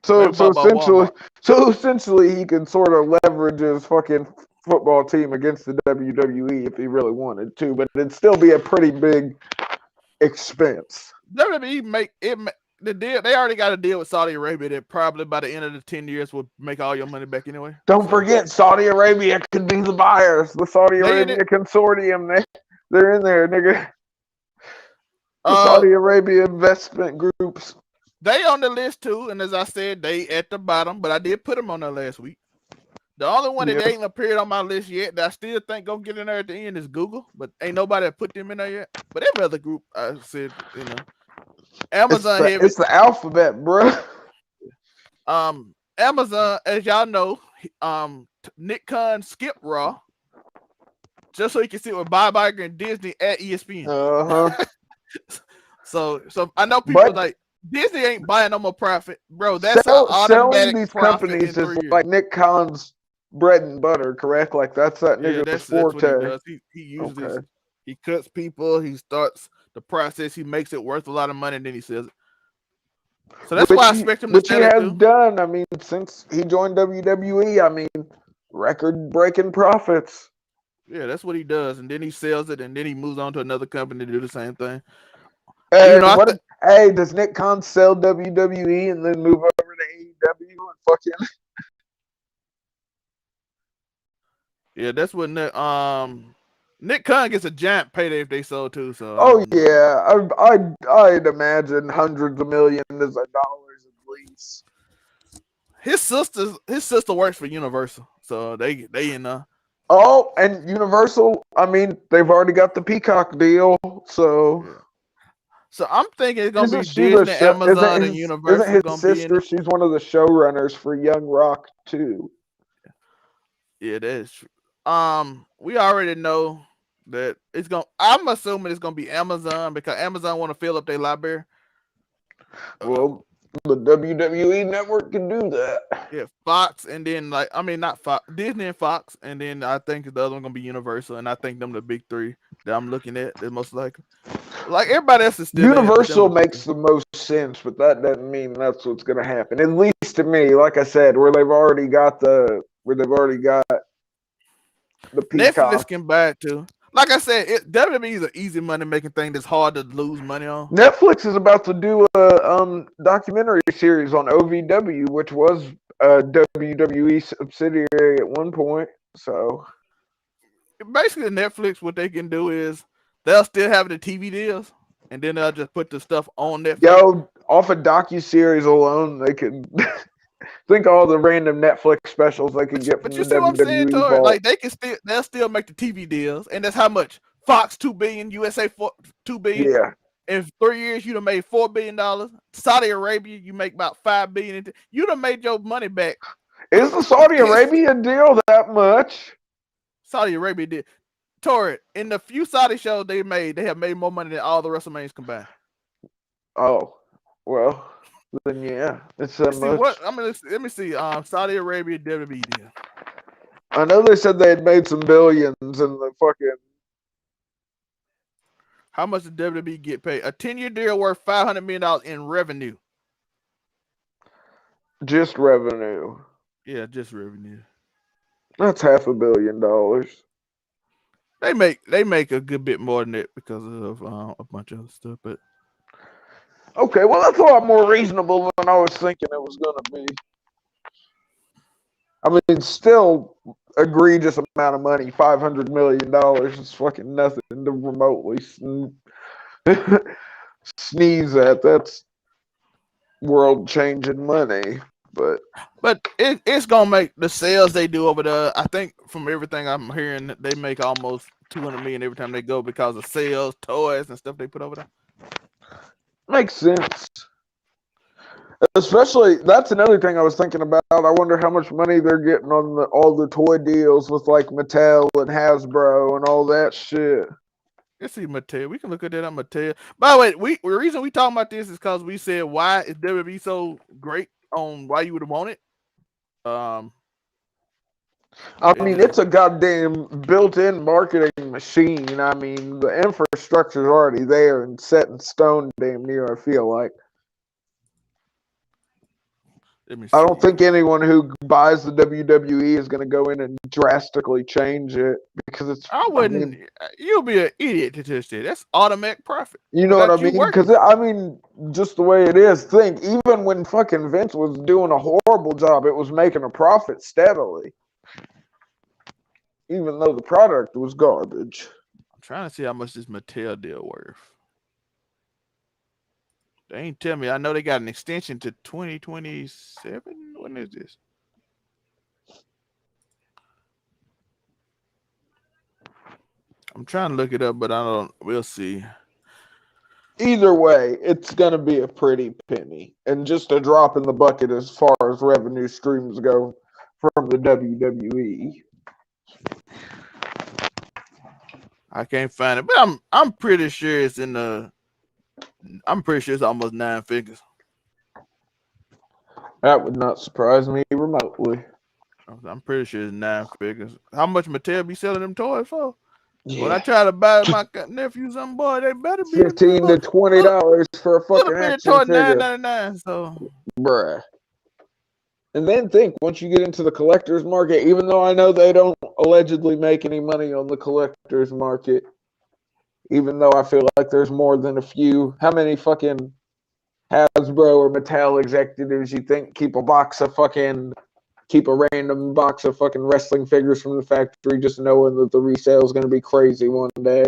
So essentially, he can sort of leverage his fucking football team against the WWE if he really wanted to, but it'd still be a pretty big expense. WWE make the deal. They already got a deal with Saudi Arabia that probably by the end of the 10 years will make all your money back anyway. Don't forget, Saudi Arabia could be the buyers. The Saudi Arabia consortium, they're in there, nigga. The Saudi Arabia investment groups. They on the list too, and as I said, they at the bottom. But I did put them on there last week. The only one that ain't appeared on my list yet that I still think gonna get in there at the end is Google, but ain't nobody that put them in there yet. But every other group, I said, Amazon. It's the alphabet, bro. Amazon, as y'all know, Nick Khan skipped Raw just so he can sit with Bob Iger and Disney at ESPN. So I know people like Disney ain't buying no more profit, bro. That's selling these companies is like Nick Khan's bread and butter, correct? Like that's that nigga's forte. That's what he does. He uses he cuts people, he starts the process, he makes it worth a lot of money, and then he sells it. So that's why I expect him to which he has done. I mean, since he joined WWE, I mean, record-breaking profits. Yeah, that's what he does, and then he sells it, and then he moves on to another company to do the same thing. Hey, does Nick Khan sell WWE and then move over to AEW and fucking? Yeah, that's what Nick Khan gets a giant payday if they sold too. So I'd imagine hundreds of millions of dollars at least. his sister works for Universal, so they in. Oh, and Universal, I mean, they've already got the Peacock deal, so. Yeah. So I'm thinking it's gonna be Isn't she the Disney, show? Amazon, and Isn't Universal his gonna be in sister? it. She's one of the showrunners for Young Rock too. Yeah, that is true. We already know that it's gonna. I'm assuming it's gonna be Amazon because Amazon want to fill up their library. Well, the WWE network can do that. Yeah, Fox, and then not Fox, Disney and Fox, and then I think the other one gonna be Universal, and I think them the big three that I'm looking at. They're most likely. Like everybody else is still in it, but them Universal the big makes three. the most sense, but that doesn't mean that's what's going to happen. At least to me, like I said, where they've already got the Netflix Peacock. can buy it too. Like I said, WWE is an easy money making thing that's hard to lose money on. Netflix is about to do a documentary series on OVW, which was a WWE subsidiary at one point. So Basically, Netflix, what they can do is they'll still have the TV deals, and then they'll just put the stuff on Netflix. yo, off a docu-series alone, they could think all the random Netflix specials they could get from But you the see what I'm saying, WWE Tori? vault. Like they'll still make the TV deals, and that's how much. Fox $2 billion, USA $2 billion. Yeah. In 3 years, you'd have made $4 billion. Saudi Arabia, you make about $5 billion. You'd have made your money back. Is the Saudi Arabia deal that much? Saudi Arabia did. Tori, in the few Saudi shows they have made more money than all the WrestleManias combined. Oh, well, then yeah, it's that much. Let me see. Saudi Arabia WWE deal. I know they said they had made some billions in the fucking. How much did WWE get paid? A 10-year deal worth $500 million in revenue. Just revenue. Yeah, just revenue. That's $500 million. They make a good bit more than that because of a bunch of other stuff. But okay, well that's a lot more reasonable than I was thinking it was going to be. I mean, still egregious amount of money. $500 million is fucking nothing to remotely sneeze at. That's world-changing money. But it's gonna make the sales they do over there. I think from everything I'm hearing, they make almost $200 million every time they go because of sales, toys, and stuff they put over there. Makes sense. Especially, that's another thing I was thinking about. I wonder how much money they're getting on all the toy deals with like Mattel and Hasbro and all that shit. Let's see Mattel. We can look at that on Mattel. By the way, the reason we talking about this is because we said why is WWE so great on why you would want it. I mean, it's a goddamn built-in marketing machine. I mean, the infrastructure's already there and set in stone damn near, I feel like. I don't think anyone who buys the WWE is going to go in and drastically change it because it's. I wouldn't. You'll be an idiot to touch that. That's automatic profit. You know what I mean? Because I mean, just the way it is. Think even when fucking Vince was doing a horrible job, it was making a profit steadily, even though the product was garbage. I'm trying to see how much this Mattel deal worth. They ain't tell me. I know they got an extension to 2027. When is this? I'm trying to look it up, but I don't. We'll see. Either way, it's going to be a pretty penny and just a drop in the bucket as far as revenue streams go from the WWE. I can't find it, but I'm pretty sure it's in the. I'm pretty sure it's almost 9 figures. That would not surprise me remotely. I'm pretty sure it's 9 figures. How much Mattel be selling them toys for? Yeah. When I try to buy my nephew some boy, they better be $15 to $20 for a fucking action toy figure. $9.99. So, bruh. And then think, once you get into the collector's market, even though I know they don't allegedly make any money on the collector's market, even though I feel like there's more than a few. How many fucking Hasbro or Mattel executives you think keep a random box of fucking wrestling figures from the factory just knowing that the resale is going to be crazy one day?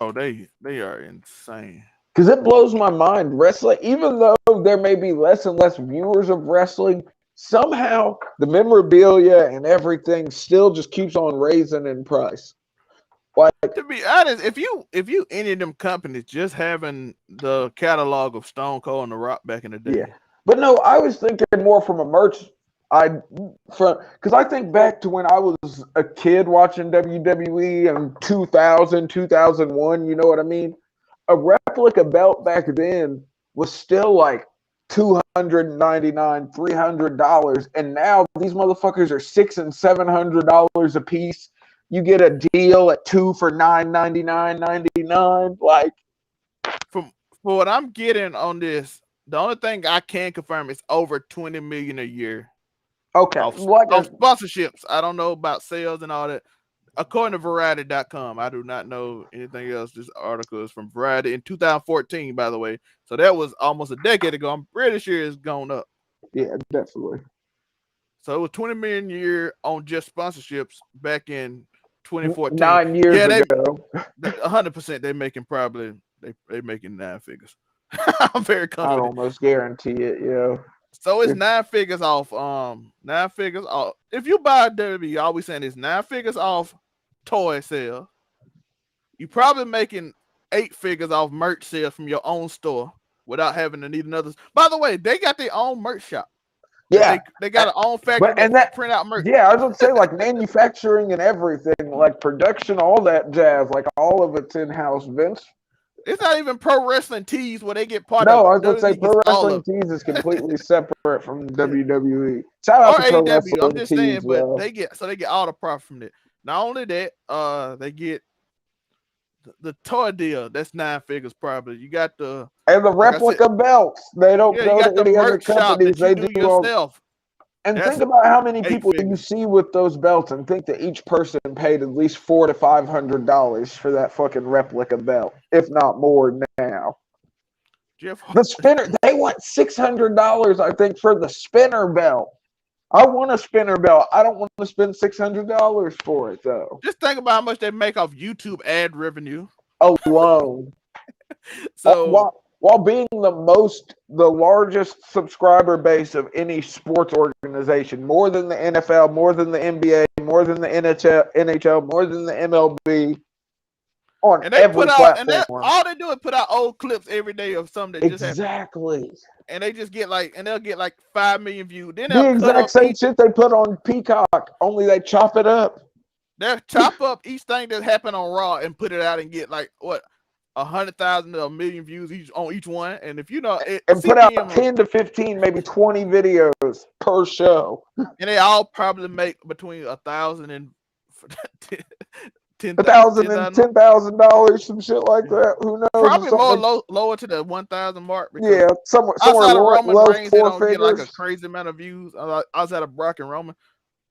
Oh, they are insane. Because it blows my mind. Wrestling, even though there may be less and less viewers of wrestling, somehow the memorabilia and everything still just keeps on raising in price. Like, to be honest, if you any of them companies just having the catalog of Stone Cold and The Rock back in the day, yeah. But no, I was thinking more from a merch. Because I think back to when I was a kid watching WWE in 2000, 2001, you know what I mean? A replica belt back then was still like $299, $300, and now these motherfuckers are $600 and $700 a piece. You get a deal at 2 for $999.99. Like, from for what I'm getting on this, the only thing I can confirm is over 20 million a year okay, off like sponsorships. I don't know about sales and all that. According to Variety.com, I do not know anything else. This article is from Variety in 2014, by the way. So that was almost a decade ago. I'm pretty sure it's gone up. yeah, definitely. So it was 20 million a year on just sponsorships back in 2014. 9 years ago. 100% they're making probably they making 9 figures. I'm very I'd confident. almost guarantee it, yeah. So it's 9 figures off. 9 figures off. If you buy WWE, all we saying is 9 figures off toy sale. You probably making 8 figures off merch sales from your own store without having to need another. By the way, they got their own merch shop. Yeah, they got their own factory that print out merch. Yeah, I was gonna say like manufacturing and everything, like production, all that jazz, like all of it's in house, Vince. It's not even pro wrestling tees where they get part No, I of. was gonna say pro wrestling tees is completely separate from WWE. Shout out to pro wrestling I'm just saying, tees, but though. they get all the profit from it. Not only that, they get the toy deal. That's 9 figures probably. You got the replica belts. They don't go to any other companies. They do yourself. And think about how many people you see with those belts, and think that each person paid at least $400 to $500 for that fucking replica belt, if not more now. Jeff, the spinner, they want $600, I think, for the spinner belt. I want a spinner belt. I don't want to spend $600 for it, though. Just think about how much they make off YouTube ad revenue alone. So while being the largest subscriber base of any sports organization, more than the NFL, more than the NBA, more than the NHL, more than the MLB, on every platform. All they do is put out old clips every day of something that just happened. Exactly. And they just get they'll get 5 million views. Then the exact same shit they put on Peacock, only they chop it up. They'll chop up each thing that happened on Raw and put it out and get 100,000 to 1 million views on each one. And if you know it, and put out 10 to 15, maybe 20 videos per show. And they all probably make between $1,000 and $10,000, some shit like that. Who knows? Probably more lower to the 1,000 mark. Yeah, somewhere Roman low Reigns, they don't figures. get a crazy amount of views outside of Brock and Roman.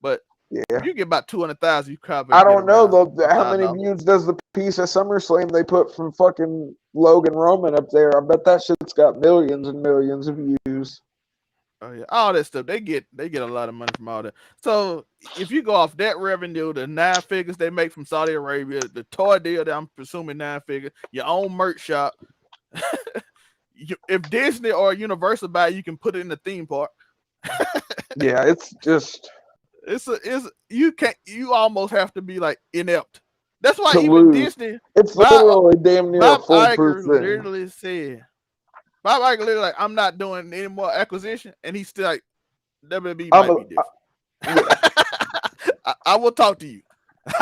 But yeah, if you get about 200,000, you probably. I don't know though. How many views does the piece of SummerSlam they put from fucking Logan Roman up there? I bet that shit's got millions and millions of views. Oh yeah, all that stuff they get a lot of money from all that. So if you go off that revenue, the 9 figures they make from Saudi Arabia, the toy deal that I'm presuming 9 figures, your own merch shop. If Disney or Universal buy, you can put it in the theme park. Yeah, it's just you almost have to be inept. That's why even lose. Disney. It's literally damn near a foolproof thing. Literally said. Bob Iger literally I'm not doing any more acquisition, and he's still WWE might be different. I will talk to you.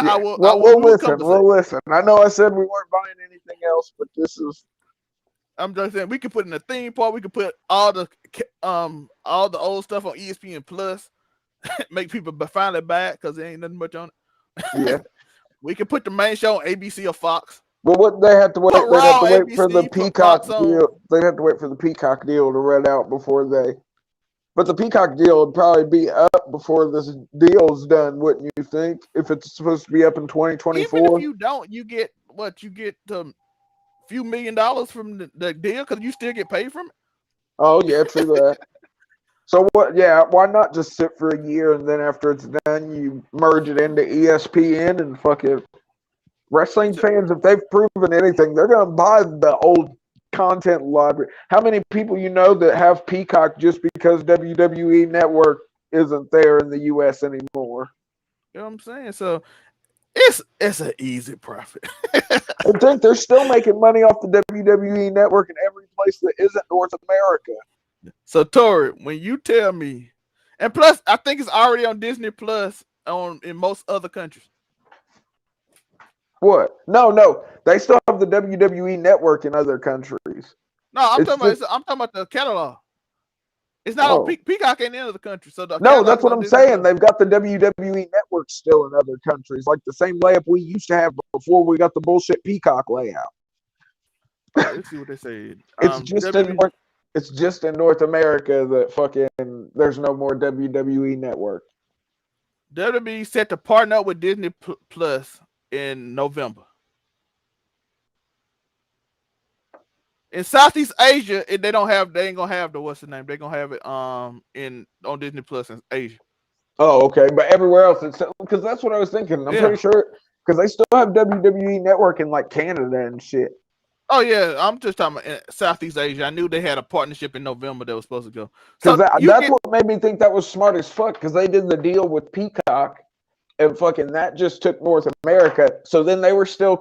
Yeah. We'll listen. I know I said we weren't buying anything else, but this is. I'm just saying we could put in a theme park. We could put all the old stuff on ESPN Plus, make people finally buy it because there ain't nothing much on it. Yeah. We could put the main show on ABC or Fox. Well, what they have to wait? They have to wait for the Peacock deal. They have to wait for the Peacock deal to run out before they. But the Peacock deal would probably be up before this deal's done, wouldn't you think? If it's supposed to be up in 2024. Even if you don't, you get a few $1 million from the deal because you still get paid from it. Oh yeah, true that. So what? Yeah, why not just sit for a year and then after it's done, you merge it into ESPN and fuck it. Wrestling fans, if they've proven anything, they're gonna buy the old content library. How many people you know that have Peacock just because WWE Network isn't there in the U.S. anymore. You know what I'm saying? So it's an easy profit. I think they're still making money off the WWE network in every place that isn't North America. So Tori, when you tell me, and plus I think it's already on Disney Plus in most other countries. What? No. They still have the WWE network in other countries. No, I'm talking about the catalog. It's not on Peacock in any other country. So that's what I'm saying. They've got the WWE network still in other countries, like the same layup we used to have before we got the bullshit Peacock layout. Let's see what they say. It's just in North America that fucking there's no more WWE network. WWE set to partner up with Disney Plus in November. In Southeast Asia, they ain't gonna have the what's the name? They're gonna have it on Disney Plus in Asia. Oh, okay. But everywhere else, because that's what I was thinking. I'm pretty sure because they still have WWE network in like Canada and shit. Oh yeah, I'm just talking about Southeast Asia. I knew they had a partnership in November that was supposed to go. Because that's what made me think that was smart as fuck. Because they did the deal with Peacock, and fucking that just took North America. So then they were still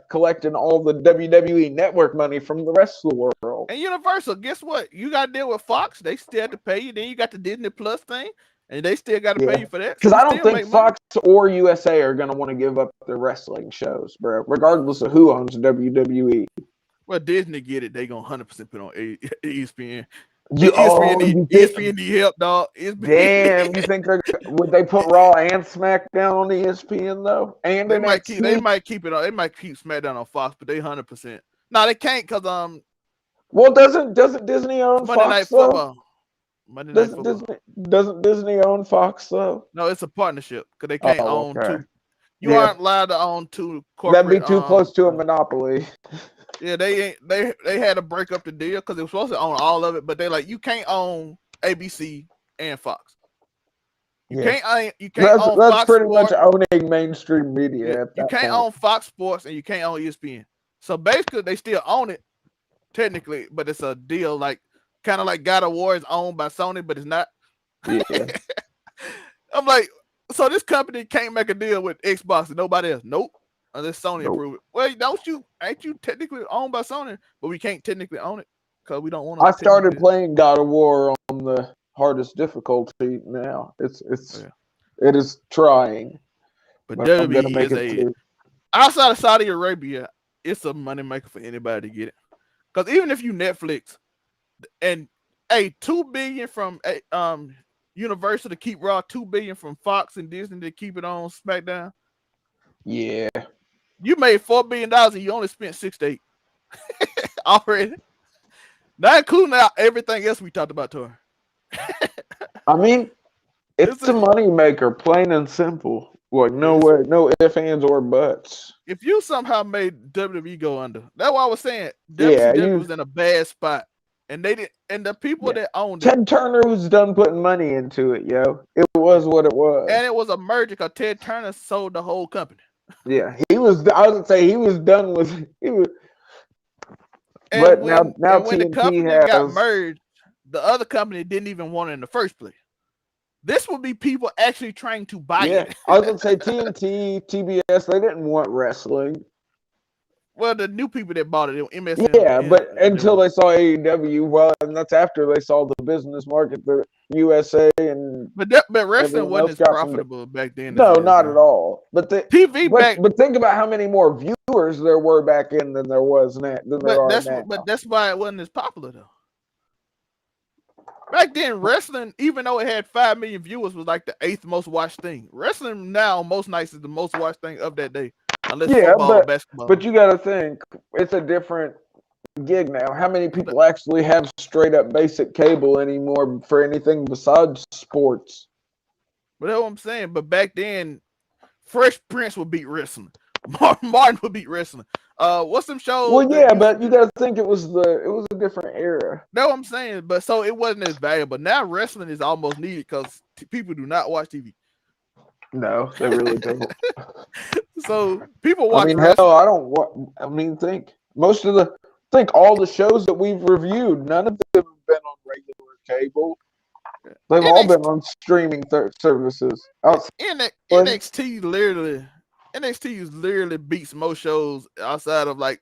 collecting all the WWE network money from the rest of the world. And Universal, guess what? You got to deal with Fox. They still have to pay you. Then you got the Disney Plus thing, and they still got to pay you for that. Because I don't think Fox or USA are going to want to give up their wrestling shows, bro, regardless of who owns WWE. Well, Disney get it. They going to 100% put on ESPN. ESPN need help, dog. Damn, you think would they put Raw and SmackDown on ESPN though? And they might keep it on. They might keep SmackDown on Fox, but they 100%. No, they can't because Well, doesn't Disney own Monday Fox? Night Football. Monday Night Football. Doesn't Disney own Fox though? No, it's a partnership because they can't own two. You aren't allowed to own two corporate. That'd be too close to a monopoly. Yeah, they had to break up the deal because they were supposed to own all of it, but they like you can't own ABC and Fox. You can't own that's Fox pretty Sports. much owning mainstream media. You can't own Fox Sports and you can't own ESPN. So basically, they still own it technically, but it's a deal like kind of like God of War is owned by Sony, but it's not. Yeah. I'm like, so this company can't make a deal with Xbox and nobody else. Nope. Unless Sony approve it. Well, ain't you technically owned by Sony, but we can't technically own it because we don't want to. I started playing God of War on the hardest difficulty now. It is trying. But WWE is outside of Saudi Arabia, it's a moneymaker for anybody to get it. Because even if you Netflix and $2 billion from Universal to keep Raw, $2 billion from Fox and Disney to keep it on SmackDown. Yeah. You made $4 billion and you only spent 6 to 8 already. Not including everything else we talked about, Tori. I mean, it's a money maker, plain and simple. Like no ifs, ands, or buts. If you somehow made WWE go under, that's what I was saying. WWE was in a bad spot, and they did. And the people that owned Ted Turner was done putting money into it, yo. It was what it was, and it was a merger because Ted Turner sold the whole company. Yeah, he was. I would say he was done with. He was. And but when TNT the company got merged, the other company didn't even want it in the first place. This would be people actually trying to buy it. I was gonna say TNT, TBS, they didn't want wrestling. Well, the new people that bought it, MSN. Yeah, but until they saw AEW, well, and that's after they saw the business market, the USA and. But wrestling wasn't as profitable back then. No, not at all. But the TV but think about how many more viewers there were back then than there was now. But that's why it wasn't as popular though. Back then, wrestling, even though it had 5 million viewers, was like the 8th most watched thing. Wrestling now, most nights, is the most watched thing of that day. Unless football or basketball. But you got to think, it's a different gig now. How many people actually have straight up basic cable anymore for anything besides sports? But that's what I'm saying. But back then, Fresh Prince would beat wrestling. Martin would beat wrestling. What's some shows? Well, yeah, but you got to think it was a different era. That's what I'm saying. But so it wasn't as valuable. Now wrestling is almost needed because people do not watch TV. No, they really don't. So people watch. I mean, hell, I don't. I mean, think all the shows that we've reviewed, none of them have been on regular cable. They've all been NXT, on streaming services. NXT beats most shows outside of like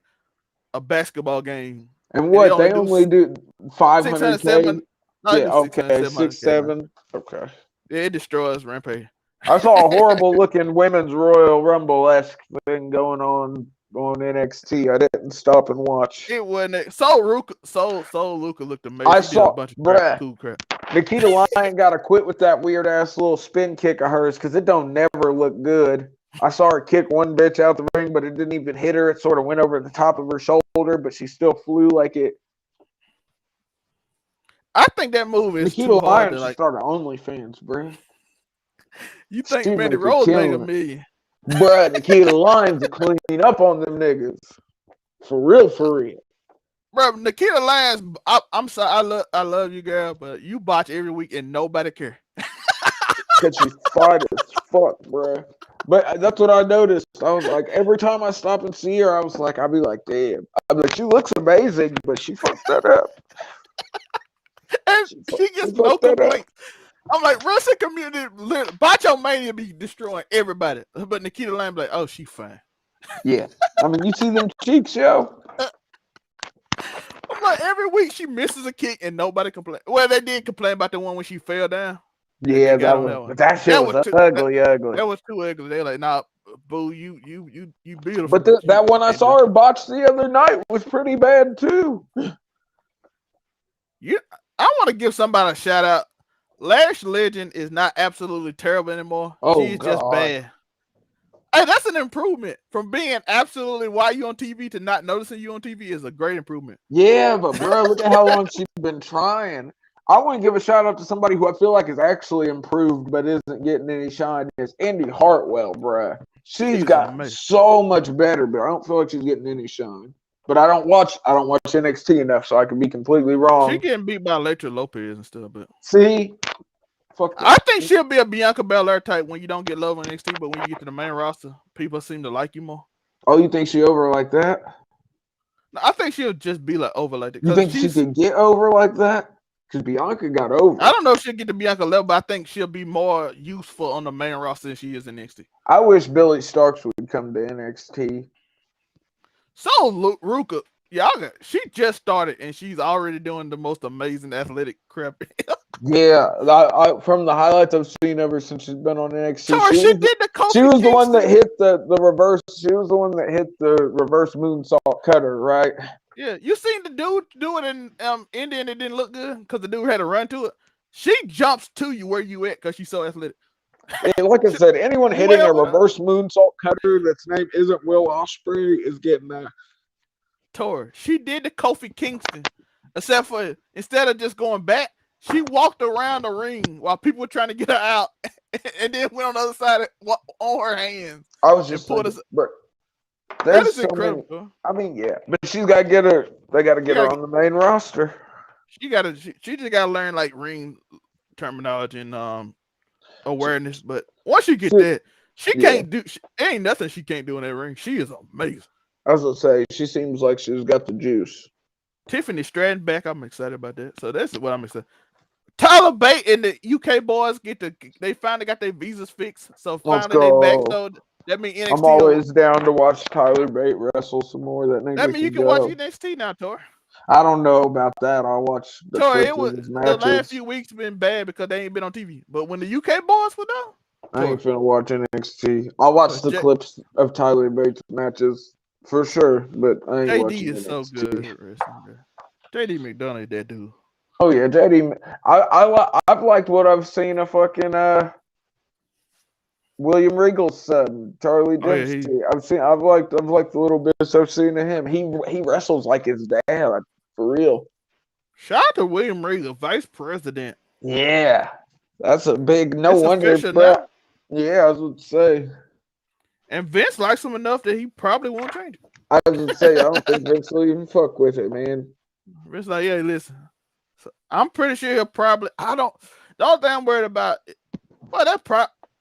a basketball game. And what they they only do 500K. 607. No, Yeah, they do okay, 600, 6-7. Okay. Yeah, it destroys Rampage. I saw a horrible looking women's Royal Rumble-esque thing going on NXT. I didn't stop and watch. It wasn't. So Luca looked amazing. I She did saw, a bunch of bruh. cool crap. Nikita Lyon got to quit with that weird ass little spin kick of hers because it don't never look good. I saw her kick one bitch out the ring, but it didn't even hit her. It sort of went over the top of her shoulder, but she still flew like it. I think that move is Nikita too hard Lyon to should like. start OnlyFans, bruh. You think She Mandy must be Rose made killing a it. million? Bruh, Nikita Lyons to clean up on them niggas. For real, for real. Bro, Nikita Lyons, I'm sorry, I love you, girl, but you botch every week and nobody care. Because she's fine as fuck, bruh. But that's what I noticed. I was like, every time I stop and see her, I'd be like, damn. I'm like, she looks amazing, but she fucked that up. And she gets no fucked that up. complaints. I'm like, wrestling community, Bacho Mania be destroying everybody. But Nikita Lyons be like, oh, she fine. Yeah. I mean, you see them cheeks, yo? I'm like, every week she misses a kick and nobody complains. Well, they did complain about the one when she fell down. Yeah, that shit was ugly. That was too ugly. They're like, nah, boo, you beautiful. But that one I saw her botch the other night was pretty bad too. I want to give somebody a shout out. Lash Legend is not absolutely terrible anymore. Oh, she's just bad. Hey, that's an improvement from being absolutely why you on TV to not noticing you on TV is a great improvement. Yeah, but bro, look at how long she's been trying. I want to give a shout out to somebody who I feel like is actually improved but isn't getting any shine. Is Indy Hartwell, bro. She's got amazing. So much better, but I don't feel like she's getting any shine. But I don't watch NXT enough, so I could be completely wrong. She getting beat by Elektra Lopez and stuff, but see, I think she'll be a Bianca Belair type when you don't get love on NXT, but when you get to the main roster, people seem to like you more. Oh, you think she over like that? No, I think she'll just be like over like that. You think she could get over like that? Because Bianca got over. I don't know if she'll get to Bianca level, but I think she'll be more useful on the main roster than she is in NXT. I wish Billy Starks would come to NXT. So, Ruka, she just started and she's already doing the most amazing athletic crap. Yeah, I from the highlights I've seen ever since she's been on NXT. She was the one that hit the reverse. She was the one that hit the reverse moonsault cutter, right? Yeah, you seen the dude do it in India and it didn't look good because the dude had to run to it. She jumps to you where you at because she's so athletic. And like I said, anyone hitting a reverse moonsault cutter that's name isn't Will Ospreay is getting that. Tor, she did the Kofi Kingston, except for instead of just going back, she walked around the ring while people were trying to get her out, and then went on the other side on her hands. I was just thinking, that is incredible. I mean, yeah, but she's got to get her. They got to get her on the main roster. She just got to learn like ring terminology and awareness. But once you get that, she can't do. Ain't nothing she can't do in that ring. She is amazing. I was gonna say she seems like she's got the juice. Tiffany Stratton back. I'm excited about that. So that's what I'm excited. Tyler Bate and the UK boys they finally got their visas fixed. So finally they back. So that means NXT. I'm always down to watch Tyler Bate wrestle some more. That means you can watch NXT now, Tor. I don't know about that. I'll watch the the last few weeks been bad because they ain't been on TV. But when the UK boys were down, I ain't finna watch NXT. I'll watch the clips of Tyler Bates matches for sure, but I ain't watching JD is NXT. so good. JD McDonough, that dude. Oh yeah, JD. I've liked what I've seen of fucking William Regal's son, Charlie Dempsey. I've liked the little bits I've seen of him. He wrestles like his dad, for real. Shout out to William Regal, vice president. Yeah, that's a big no wonder. Yeah, I was going to say. And Vince likes him enough that he probably won't change it. I was going to say, I don't think Vince will even fuck with it, man. Vince like, yeah, listen. So I'm pretty sure he'll probably. The only thing I'm worried about. Well,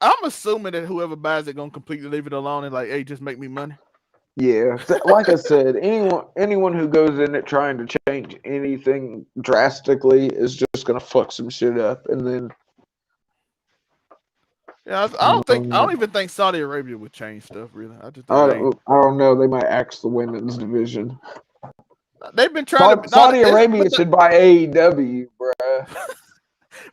I'm assuming that whoever buys it gonna completely leave it alone and like, hey, just make me money. Yeah, like I said, anyone who goes in it trying to change anything drastically is just gonna fuck some shit up, and then Yeah, I don't even think Saudi Arabia would change stuff really. I just think I don't know. They might axe the women's division. they've been trying to. Saudi Arabia should buy AEW, bruh.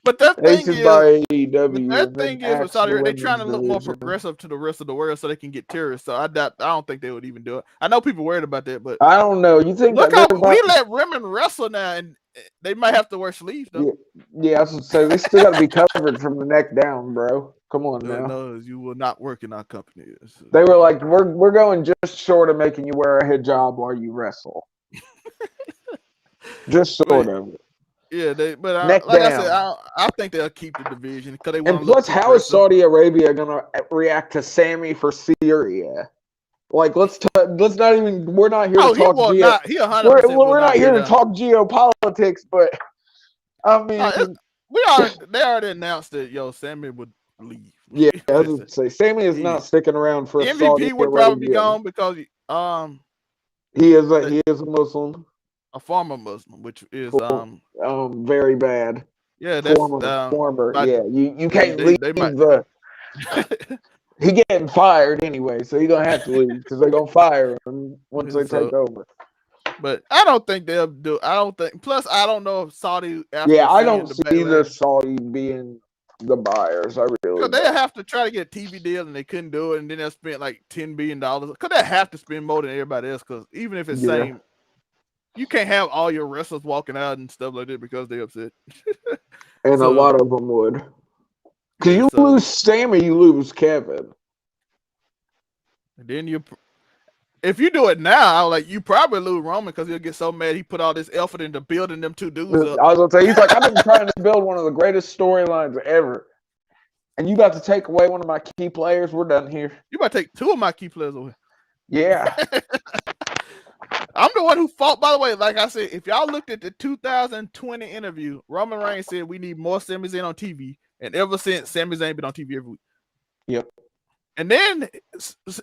But that They thing should is, buy but AEW that and thing then is with axe Saudi the Arabia, they're trying women's to look more division. progressive to the rest of the world so they can get terrorists. So I don't think they would even do it. I know people worried about that, but I don't know. You think look that how we let women wrestle now, and they might have to wear sleeves though. Yeah, I was gonna say they still got to be covered from the neck down, bro. Come on now. No, you will not work in our company. They were like, we're going just short of making you wear a hijab while you wrestle. Just sort of. Yeah, but neck like down. I said, I think they'll keep the division because they want And to look plus, how is Saudi Arabia gonna react to Sammy for Syria? Like, let's not even. We're not here to talk. We're not here to talk geopolitics, but I mean, they already announced that Sammy would leave. Yeah, I was gonna say Sammy is not sticking around for MVP Saudi would Arabia. probably be gone because he is a Muslim, a former Muslim, which is very bad. Yeah, that's former. Yeah, you can't leave the. He getting fired anyway, so he's gonna have to leave because they're gonna fire him once they take over. But I don't think they'll do. I don't think. Plus, I don't know if Saudi. I don't see the Saudi being the buyers. I really. Because they have to try to get a TV deal and they couldn't do it, and then they spent like $10 billion. Because they have to spend more than everybody else. Because even if it's same, you can't have all your wrestlers walking out and stuff like that because they're upset. And a lot of them would. Because you lose Sammy, you lose Kevin. And then if you do it now, like you probably lose Roman because he'll get so mad he put all this effort into building them two dudes up. I was gonna say he's like, I've been trying to build one of the greatest storylines ever, and you got to take away one of my key players. We're done here. You might take two of my key players away. Yeah. I'm the one who fought, by the way, like I said, if y'all looked at the 2020 interview, Roman Reigns said we need more Sami Zayn on TV. And ever since, Sami Zayn been on TV every week. Yep. And then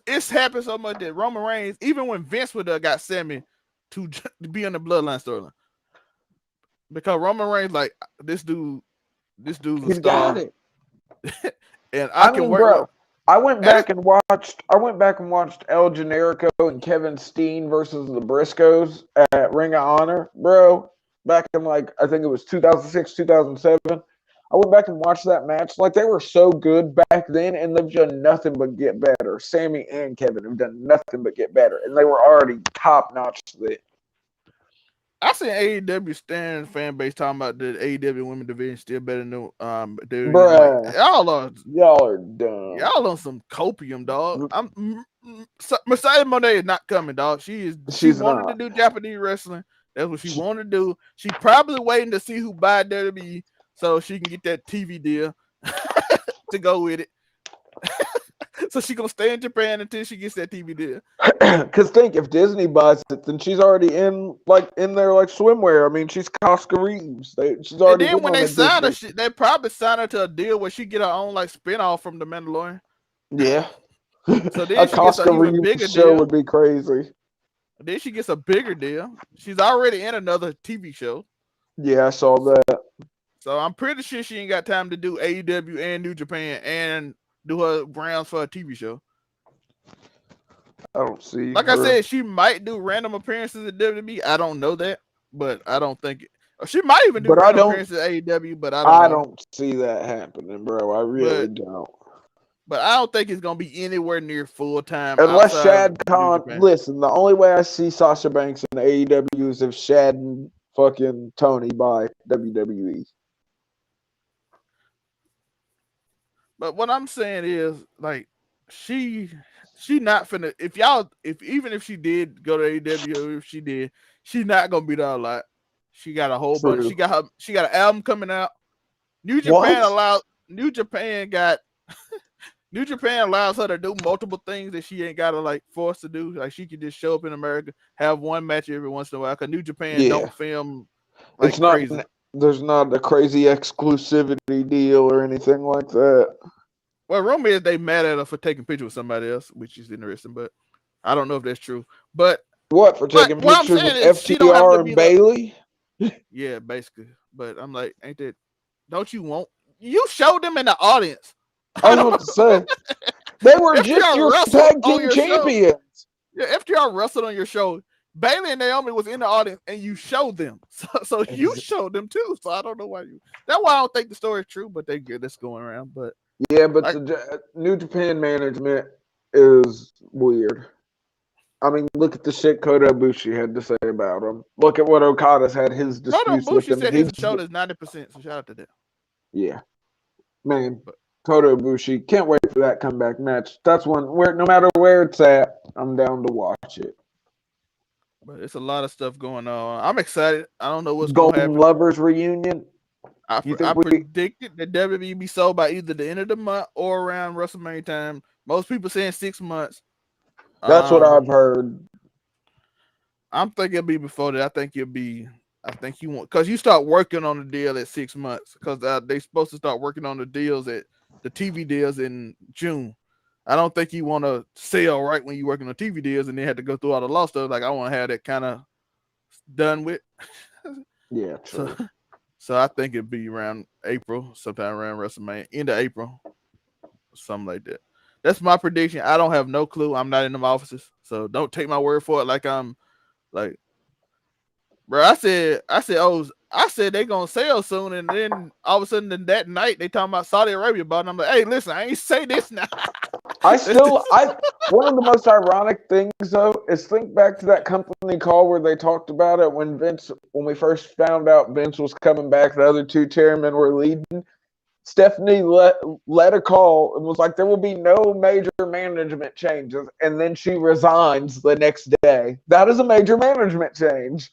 it's happened so much that Roman Reigns, even when Vince would have got Sami to be on the Bloodline storyline. Because Roman Reigns, like, this dude's a star. Got it. And I can work. Bro, I went back and watched El Generico and Kevin Steen versus the Briscoes at Ring of Honor, bro. Back in I think it was 2006, 2007. I went back and watched that match. Like, they were so good back then, and they've done nothing but get better. Sammy and Kevin have done nothing but get better, and they were already top notch then. I seen AEW stand fan base talking about the AEW women division still better than dude. Bruh, like, y'all are dumb. Y'all on some copium, dog. Mercedes Mone is not coming, dog. She wanted to do Japanese wrestling. That's what she wanted to do. She probably waiting to see who buy WWE so she can get that TV deal to go with it. So she gonna stay in Japan until she gets that TV deal. Because think, if Disney buys it, then she's already in their swimwear. I mean, she's Cosca Reeves. She's already. And then when they sign her, they probably sign her to a deal where she get her own spinoff from the Mandalorian. Yeah. So then a Cosca Reeves show would be crazy. Then she gets a bigger deal. She's already in another TV show. Yeah, I saw that. So I'm pretty sure she ain't got time to do AEW and New Japan and do her rounds for a TV show. I don't see. I said, she might do random appearances at WWE. I don't know that, but I don't think it. She might even do random appearances at AEW, but I don't see that happening, bro. I really don't. But I don't think it's gonna be anywhere near full time. Unless Shad Khan. Listen, the only way I see Sasha Banks in AEW is if Shad and fucking Tony buy WWE. But what I'm saying is, she not finna. Even if she did go to AEW, if she did, she's not gonna be there a lot. She got a whole bunch. She got an album coming out. New Japan allows her to do multiple things that she ain't gotta forced to do. Like, she could just show up in America, have one match every once in a while. Cause New Japan don't film it's not crazy. There's not a crazy exclusivity deal or anything like that. Well, rumor is they mad at her for taking pictures with somebody else, which is interesting. But I don't know if that's true, but What, for taking what I'm pictures saying with is she don't have FTR to and be Bailey? yeah, basically. But I'm like, ain't that? Don't you want? You showed them in the audience. I was about to say, they were just FTR your wrestled tag on team your show. champions. Yeah, FTR wrestled on your show. Bailey and Naomi was in the audience, and you showed them. So you showed them too. So I don't know why you. That's why I don't think the story is true, but they get this going around. But Yeah, but like, the New Japan management is weird. I mean, look at the shit Kota Ibushi had to say about him. Look at what Okada's had his Kota disputes with Ibushi him. said his show is 90%. So shout out to that. Yeah, man. But Kota Ibushi, can't wait for that comeback match. That's one where no matter where it's at, I'm down to watch it. but it's a lot of stuff going on. I'm excited. I don't know what's gonna Golden happen. Lovers reunion. You I think we? predicted that WWE be sold by either the end of the month or around WrestleMania time. Most people saying 6 months. That's what I've heard. I'm thinking it'll be before that. I think you want because you start working on the deal at 6 months because they supposed to start working on the deals at the TV deals in June. I don't think you want to sell right when you're working on TV deals and then have to go through all the law stuff. Like I want to have that kind of done with. Yeah, true. So I think it'd be around April, sometime around WrestleMania, end of April, something like that. That's my prediction. I don't have no clue. I'm not in them offices, so don't take my word for it. Like I'm like, bro. I said they gonna sell soon, and then all of a sudden, that night they talking about Saudi Arabia about, it. And I'm like, hey, listen, I ain't say this now. One of the most ironic things though is think back to that company call where they talked about it when we first found out Vince was coming back, the other two chairmen were leading. Stephanie let a call and was like, there will be no major management changes, and then she resigns the next day. That is a major management change.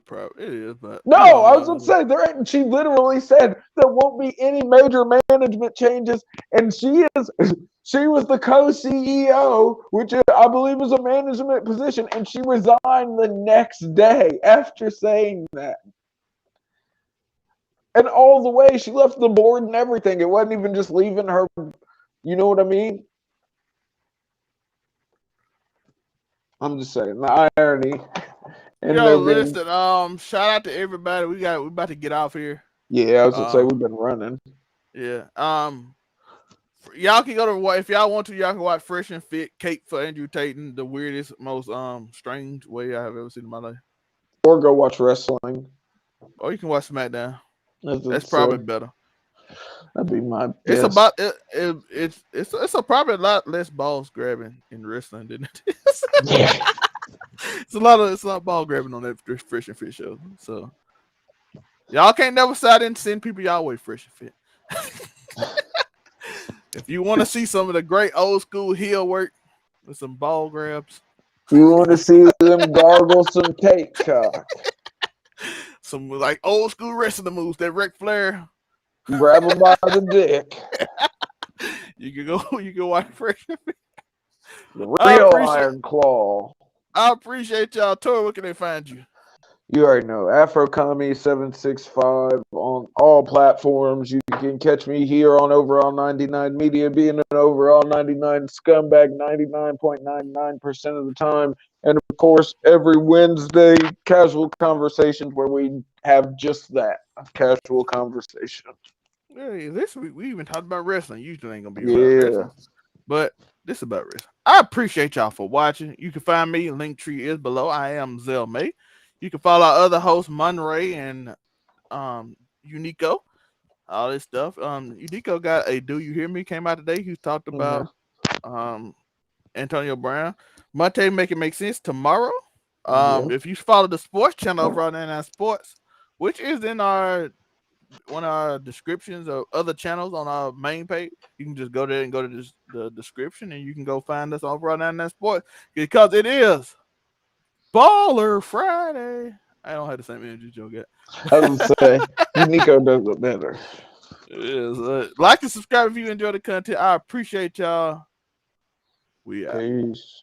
Probably it is, but No, I was going to say there ain't. She literally said there won't be any major management changes, and she was the co-CEO, which I believe is a management position, and she resigned the next day after saying that. And all the way, she left the board and everything. It wasn't even just leaving her. You know what I mean? I'm just saying the irony. Yo, listen. Shout out to everybody. We about to get off here. Yeah, I was gonna say we've been running. Yeah. Y'all can go to if y'all want to. Y'all can watch Fresh and Fit, Cape for Andrew Tate, the weirdest, most strange way I have ever seen in my life. Or go watch wrestling. Or you can watch SmackDown. That's probably better. That'd be my. It's about it's a probably a lot less balls grabbing in wrestling than it is. Yeah. It's a lot of ball grabbing on that Fresh and Fit show. So y'all can't never side and send people y'all way Fresh and Fit. If you want to see some of the great old school heel work with some ball grabs, you want to see them gargle some cake cock. Some like old school wrestling moves that Ric Flair. Grab him by the dick. You can watch Fresh and Fit. The real Iron Claw. I appreciate y'all. Tori, where can they find you? You already know, AfroCommie765 on all platforms. You can catch me here on Overall 99 Media, being an Overall 99 scumbag 99.99% of the time. And, of course, every Wednesday, Casual Conversations, where we have just that, a casual conversation. Hey, this week we even talked about wrestling. Usually ain't going to be about wrestling. But this is about wrestling. I appreciate y'all for watching. You can find me. Linktree is below. I am Zelmae. You can follow our other hosts, Mone and Unico. All this stuff. Unico got a Do You Hear Me came out today. He talked about Antonio Brown. Monte Make It Make Sense tomorrow. If you follow the sports channel over on 99 Sports, which is in one of our descriptions of other channels on our main page, you can just go there and go to the description, and you can go find us over on 99 Sports because it is Baller Friday. I don't have the same energy Joe got. I was going to say, Nico does it better. It is. Like and subscribe if you enjoy the content. I appreciate y'all. We out. Peace.